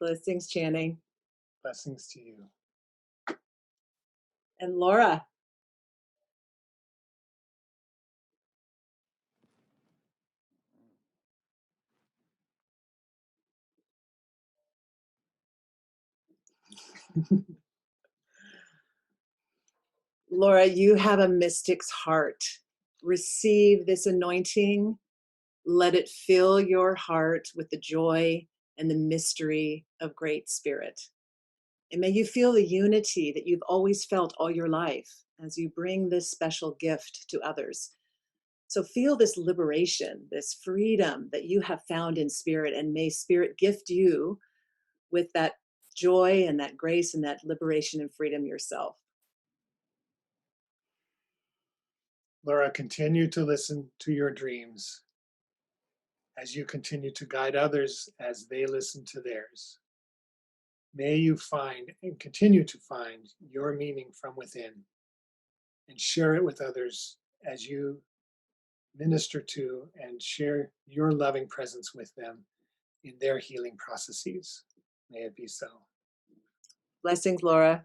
Blessings, Channing. Blessings to you. And Laura. Laura, you have a mystic's heart. Receive this anointing. Let it fill your heart with the joy and the mystery of Great Spirit. And may you feel the unity that you've always felt all your life as you bring this special gift to others. So feel this liberation, this freedom that you have found in Spirit, and may Spirit gift you with that joy and that grace and that liberation and freedom yourself. Laura, continue to listen to your dreams as you continue to guide others as they listen to theirs. May you find and continue to find your meaning from within and share it with others as you minister to and share your loving presence with them in their healing processes. May it be so. Blessings, Laura.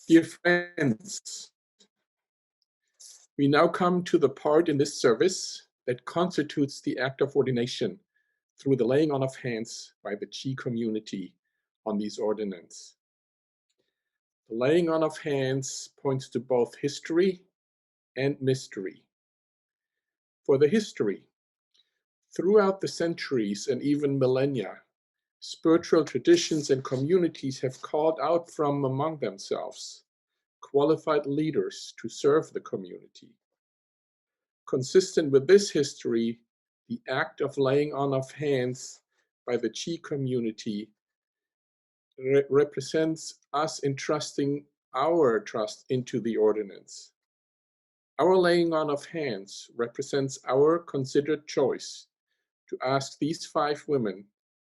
Dear friends, we now come to the part in this service that constitutes the act of ordination through the laying on of hands by the Chi community on these ordinands. The laying on of hands points to both history and mystery. For the history, throughout the centuries and even millennia, spiritual traditions and communities have called out from among themselves qualified leaders to serve the community. Consistent with this history, the act of laying on of hands by the Chi community represents us entrusting our trust into the ordinance. Our laying on of hands represents our considered choice to ask these 5 women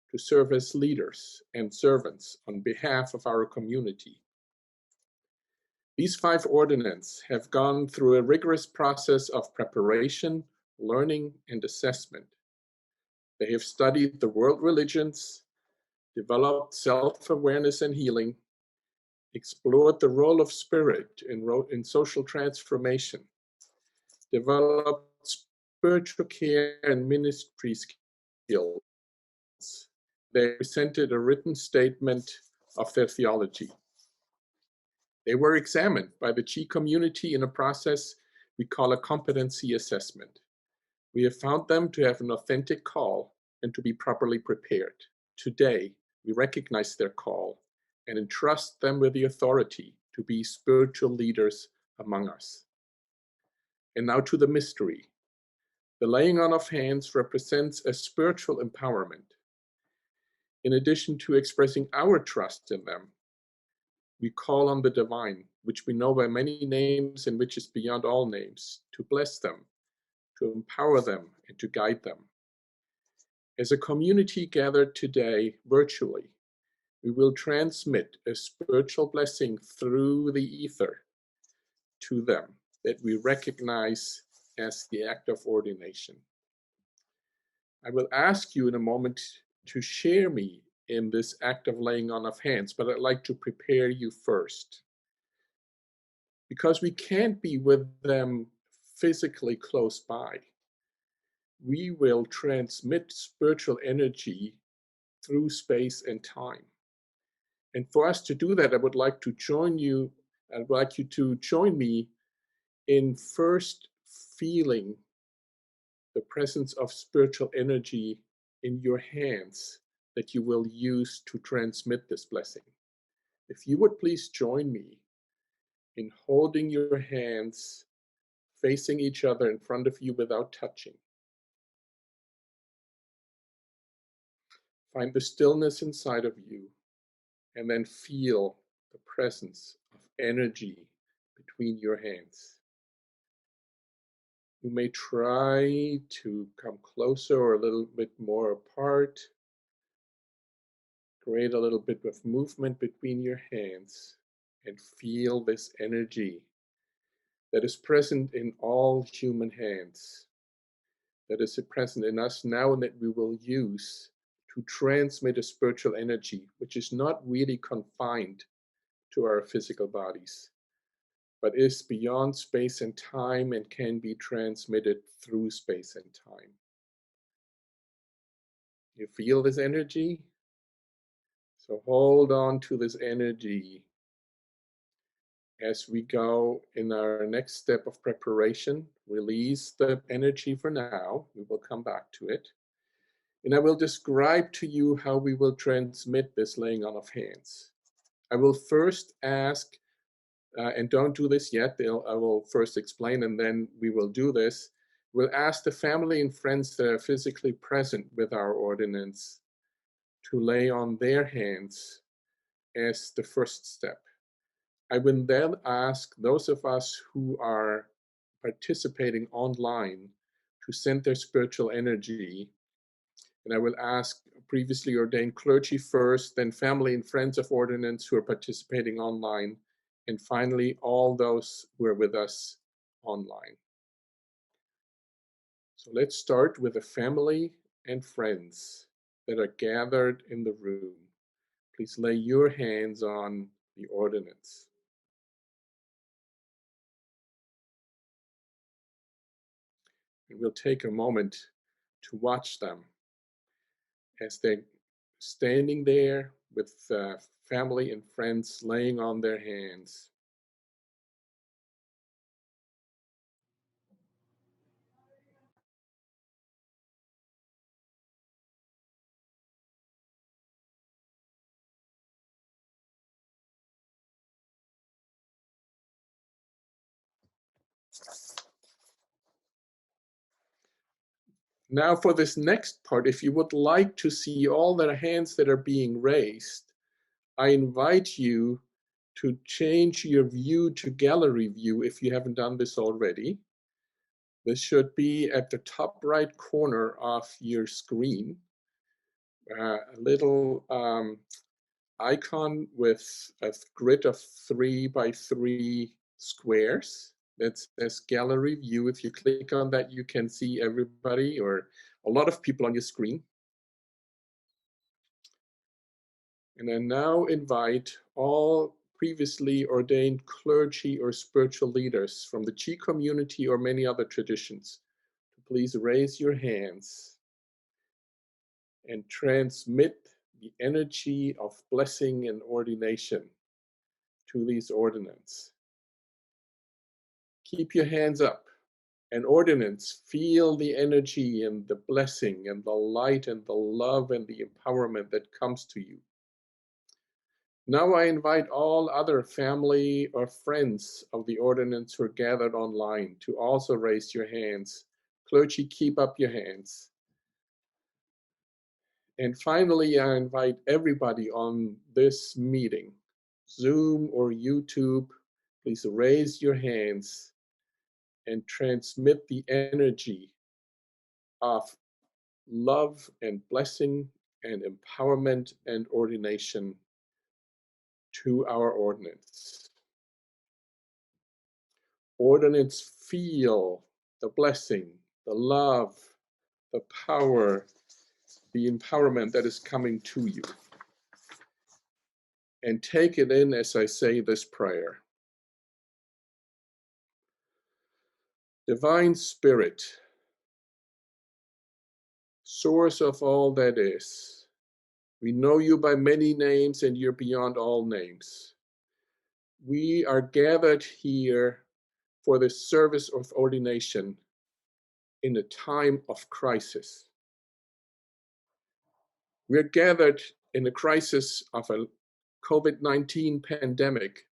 to serve as leaders and servants on behalf of our community. These 5 ordinands have gone through a rigorous process of preparation, learning, and assessment. They have studied the world religions, developed self-awareness and healing, explored the role of spirit in social transformation, developed spiritual care and ministry skills. They presented a written statement of their theology. They were examined by the Chi community in a process we call a competency assessment. We have found them to have an authentic call and to be properly prepared. Today, we recognize their call and entrust them with the authority to be spiritual leaders among us. And now to the mystery. The laying on of hands represents a spiritual empowerment. In addition to expressing our trust in them, we call on the divine, which we know by many names and which is beyond all names, to bless them, to empower them, and to guide them. As a community gathered today virtually, we will transmit a spiritual blessing through the ether to them that we recognize as the act of ordination. I will ask you in a moment to share me in this act of laying on of hands, but I'd like to prepare you first. Because we can't be with them physically close by, we will transmit spiritual energy through space and time. And for us to do that, I would like you to join me in first feeling the presence of spiritual energy in your hands that you will use to transmit this blessing. If you would please join me in holding your hands facing each other in front of you without touching. Find the stillness inside of you and then feel the presence of energy between your hands. You may try to come closer or a little bit more apart. Create a little bit of movement between your hands and feel this energy that is present in all human hands, that is present in us now and that we will use to transmit a spiritual energy which is not really confined to our physical bodies, but is beyond space and time and can be transmitted through space and time. You feel this energy? So hold on to this energy as we go in our next step of preparation. Release the energy for now. We will come back to it. And I will describe to you how we will transmit this laying on of hands. I will first ask, and don't do this yet, I will first explain and then we will do this. We'll ask the family and friends that are physically present with our ordinance to lay on their hands as the first step. I will then ask those of us who are participating online to send their spiritual energy. And I will ask previously ordained clergy first, then family and friends of ordinance who are participating online, and finally all those who are with us online. So let's start with the family and friends that are gathered in the room. Please lay your hands on the ordinance. And we'll take a moment to watch them as they're standing there with family and friends laying on their hands. Now for this next part, if you would like to see all the hands that are being raised, I invite you to change your view to gallery view if you haven't done this already. This should be at the top right corner of your screen. A little icon with a grid of 3 by 3 squares that says gallery view. If you click on that, you can see everybody or a lot of people on your screen. And I now invite all previously ordained clergy or spiritual leaders from the Chi community or many other traditions to please raise your hands and transmit the energy of blessing and ordination to these ordinands. Keep your hands up. And ordinance, feel the energy and the blessing and the light and the love and the empowerment that comes to you. Now I invite all other family or friends of the ordinance who are gathered online to also raise your hands. Clergy, keep up your hands. And finally, I invite everybody on this meeting, Zoom or YouTube, please raise your hands and transmit the energy of love and blessing and empowerment and ordination to our ordinance. Ordinance, feel the blessing, the love, the power, the empowerment that is coming to you. And take it in as I say this prayer. Divine Spirit, source of all that is, we know you by many names and you're beyond all names. We are gathered here for the service of ordination in a time of crisis. We're gathered in a crisis of a COVID-19 pandemic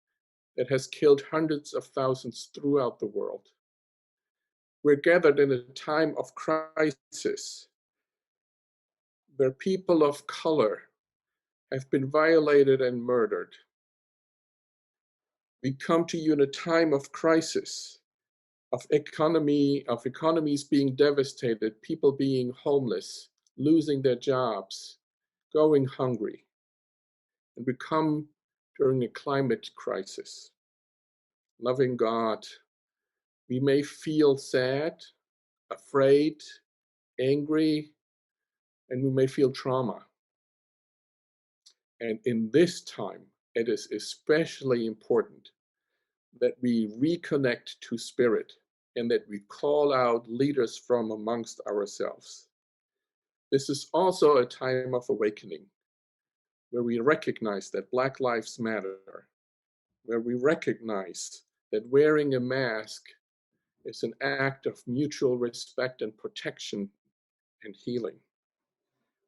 that has killed hundreds of thousands throughout the world. We're gathered in a time of crisis where people of color have been violated and murdered. We come to you in a time of crisis, of economies being devastated, people being homeless, losing their jobs, going hungry. And we come during a climate crisis. Loving God, we may feel sad, afraid, angry, and we may feel trauma. And in this time, it is especially important that we reconnect to spirit and that we call out leaders from amongst ourselves. This is also a time of awakening, where we recognize that Black lives matter, where we recognize that wearing a mask is an act of mutual respect and protection and healing,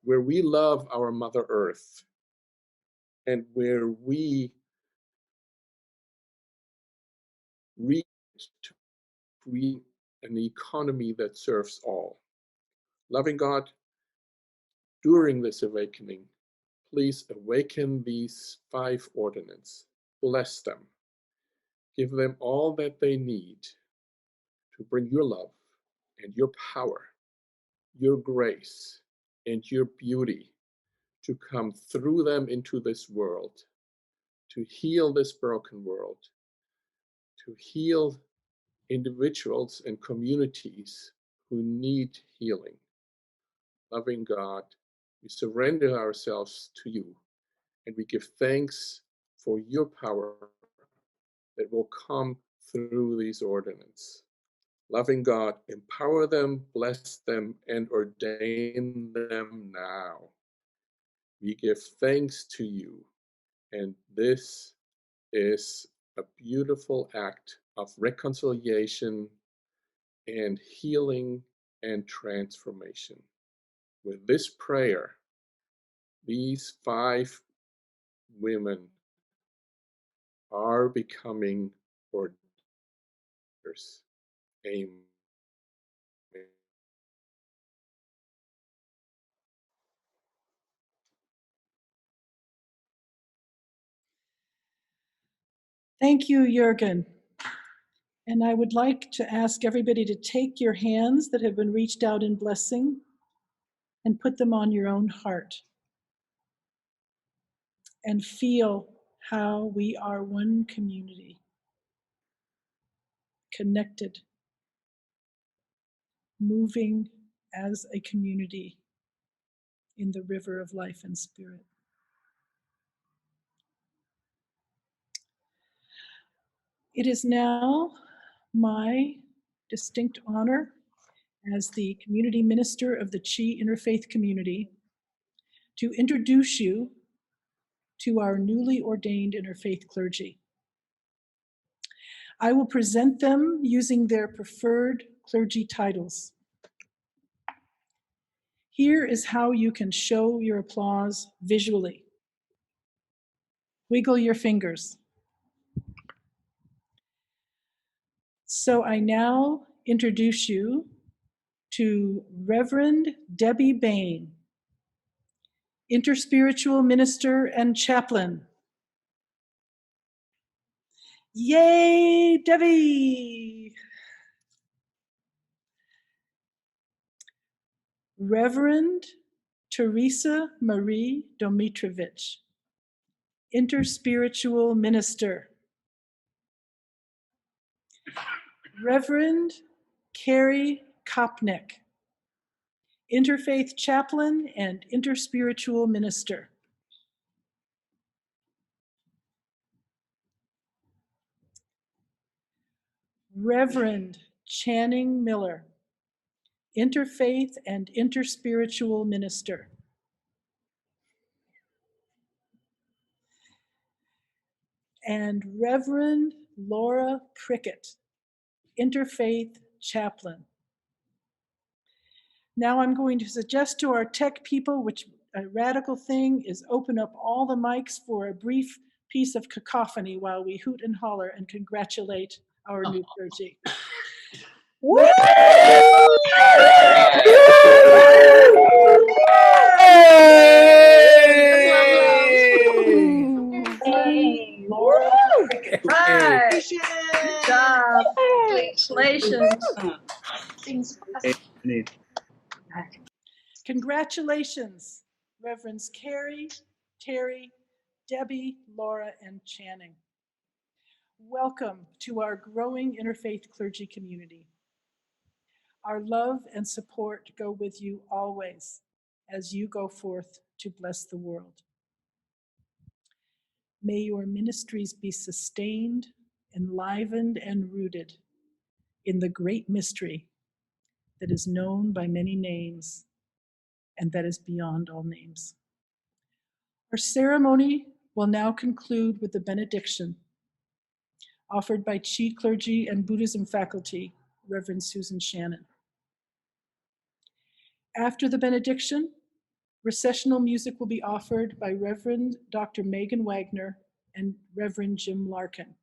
where we love our Mother Earth, and where we reach to create an economy that serves all. Loving God, during this awakening, please awaken these 5 ordinands. Bless them. Give them all that they need to bring your love and your power, your grace and your beauty to come through them into this world, to heal this broken world, to heal individuals and communities who need healing. Loving God, we surrender ourselves to you, and we give thanks for your power that will come through these ordinances. Loving God, empower them, bless them, and ordain them now. We give thanks to you, and this is a beautiful act of reconciliation and healing and transformation. With this prayer, these 5 women are becoming ordiners. Amen. Thank you, Jürgen. And I would like to ask everybody to take your hands that have been reached out in blessing and put them on your own heart. And feel how we are one community, connected, moving as a community in the river of life and spirit. It is now my distinct honor as the community minister of the Chi Interfaith community to introduce you to our newly ordained interfaith clergy. I will present them using their preferred clergy titles. Here is how you can show your applause visually. Wiggle your fingers. So I now introduce you to Reverend Debbie Bain, interspiritual minister and chaplain. Yay, Debbie! Reverend Teresa Marie Domitrovich, interspiritual minister. Reverend Carrie Kopnick, interfaith chaplain and interspiritual minister. Reverend Channing Miller, interfaith and interspiritual minister. And Reverend Laura Prickett, interfaith chaplain. Now I'm going to suggest to our tech people, which a radical thing is open up all the mics for a brief piece of cacophony while we hoot and holler and congratulate our new clergy. Woo! Hey, Laura. Right. Good job. Congratulations. Congratulations, Reverends Carrie, Terry, Debbie, Laura, and Channing. Welcome to our growing interfaith clergy community. Our love and support go with you always as you go forth to bless the world. May your ministries be sustained, enlivened, and rooted in the great mystery that is known by many names and that is beyond all names. Our ceremony will now conclude with the benediction offered by Chi clergy and Buddhism faculty, Reverend Susan Shannon. After the benediction, recessional music will be offered by Reverend Dr. Megan Wagner and Reverend Jim Larkin.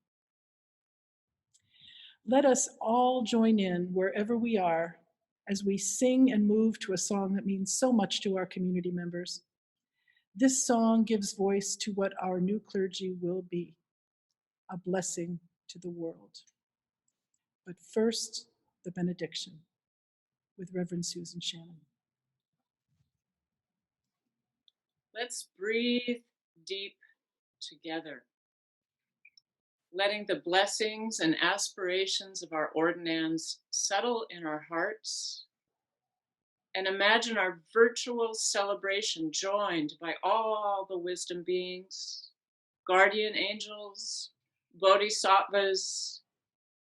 Let us all join in wherever we are as we sing and move to a song that means so much to our community members. This song gives voice to what our new clergy will be, a blessing to the world. But first, the benediction with Reverend Susan Shannon. Let's breathe deep together, letting the blessings and aspirations of our ordinands settle in our hearts, and imagine our virtual celebration joined by all the wisdom beings, guardian angels, bodhisattvas,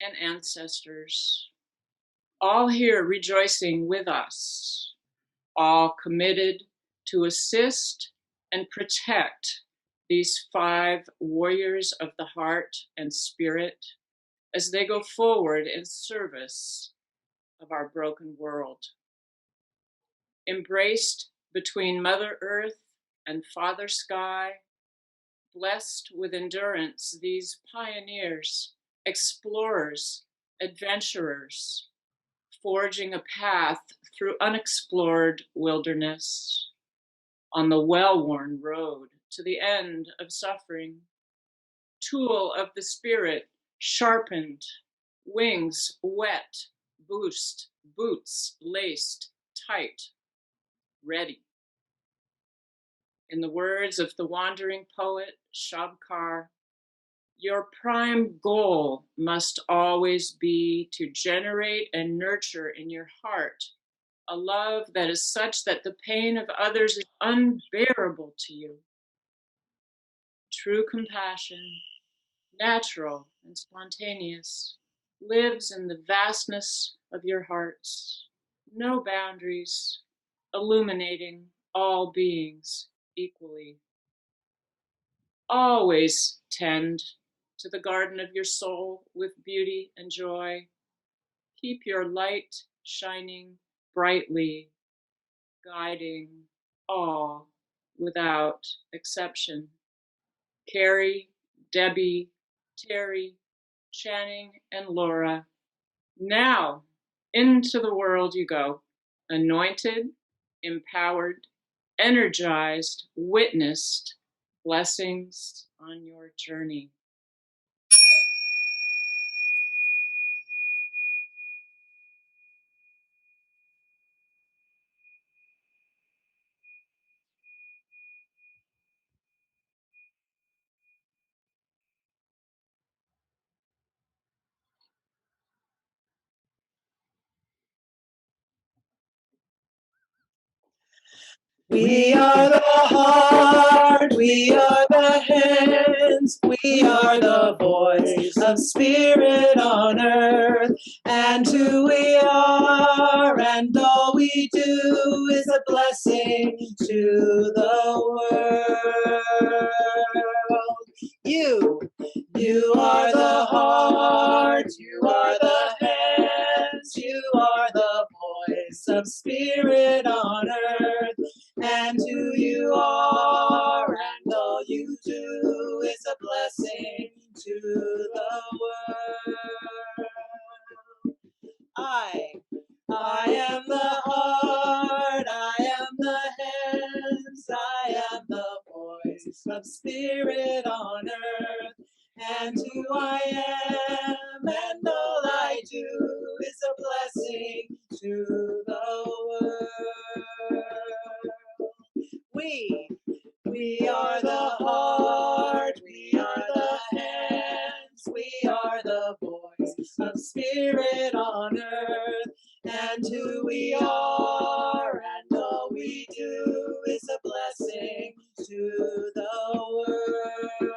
and ancestors, all here rejoicing with us, all committed to assist and protect these 5 warriors of the heart and spirit as they go forward in service of our broken world. Embraced between Mother Earth and Father Sky, blessed with endurance, these pioneers, explorers, adventurers, forging a path through unexplored wilderness on the well-worn road to the end of suffering. Tool of the spirit, sharpened, wings wet, boost, boots laced tight, ready. In the words of the wandering poet Shabkar, your prime goal must always be to generate and nurture in your heart a love that is such that the pain of others is unbearable to you. True compassion, natural and spontaneous, lives in the vastness of your hearts, no boundaries, illuminating all beings equally. Always tend to the garden of your soul with beauty and joy. Keep your light shining brightly, guiding all without exception. Carrie, Debbie, Terry, Channing, and Laura, now into the world you go, anointed, empowered, energized, witnessed, blessings on your journey. We are the heart, we are the hands, we are the voice of spirit on earth. And who we are and all we do is a blessing to the world. You are the heart, you are the hands, you are the voice of spirit on earth. And who you are and all you do is a blessing to the world. I am the heart, I am the hands, I am the voice of spirit on earth. And who I am and all I do is a blessing to the world. We are the heart, we are the hands, we are the voice of spirit on earth. And who we are and all we do is a blessing to the world.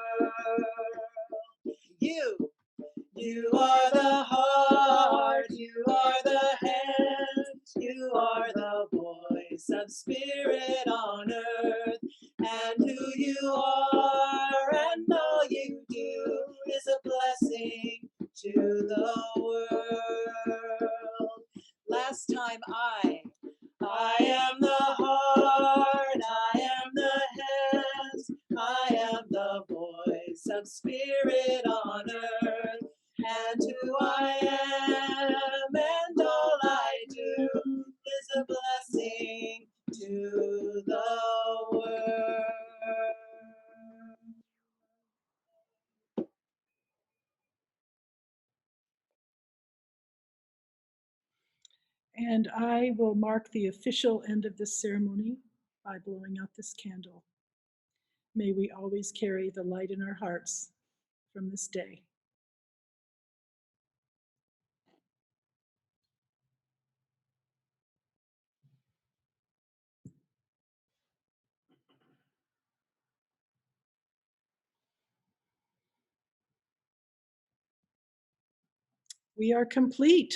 You are the heart, you are the hands, you are the voice of of spirit on earth. And who you are and all you do is a blessing to the world. Last time I am the heart, I am the hands, I am the voice of spirit on earth. And who I am and all I do is a blessing to the world. And I will mark the official end of this ceremony by blowing out this candle. May we always carry the light in our hearts from this day. We are complete.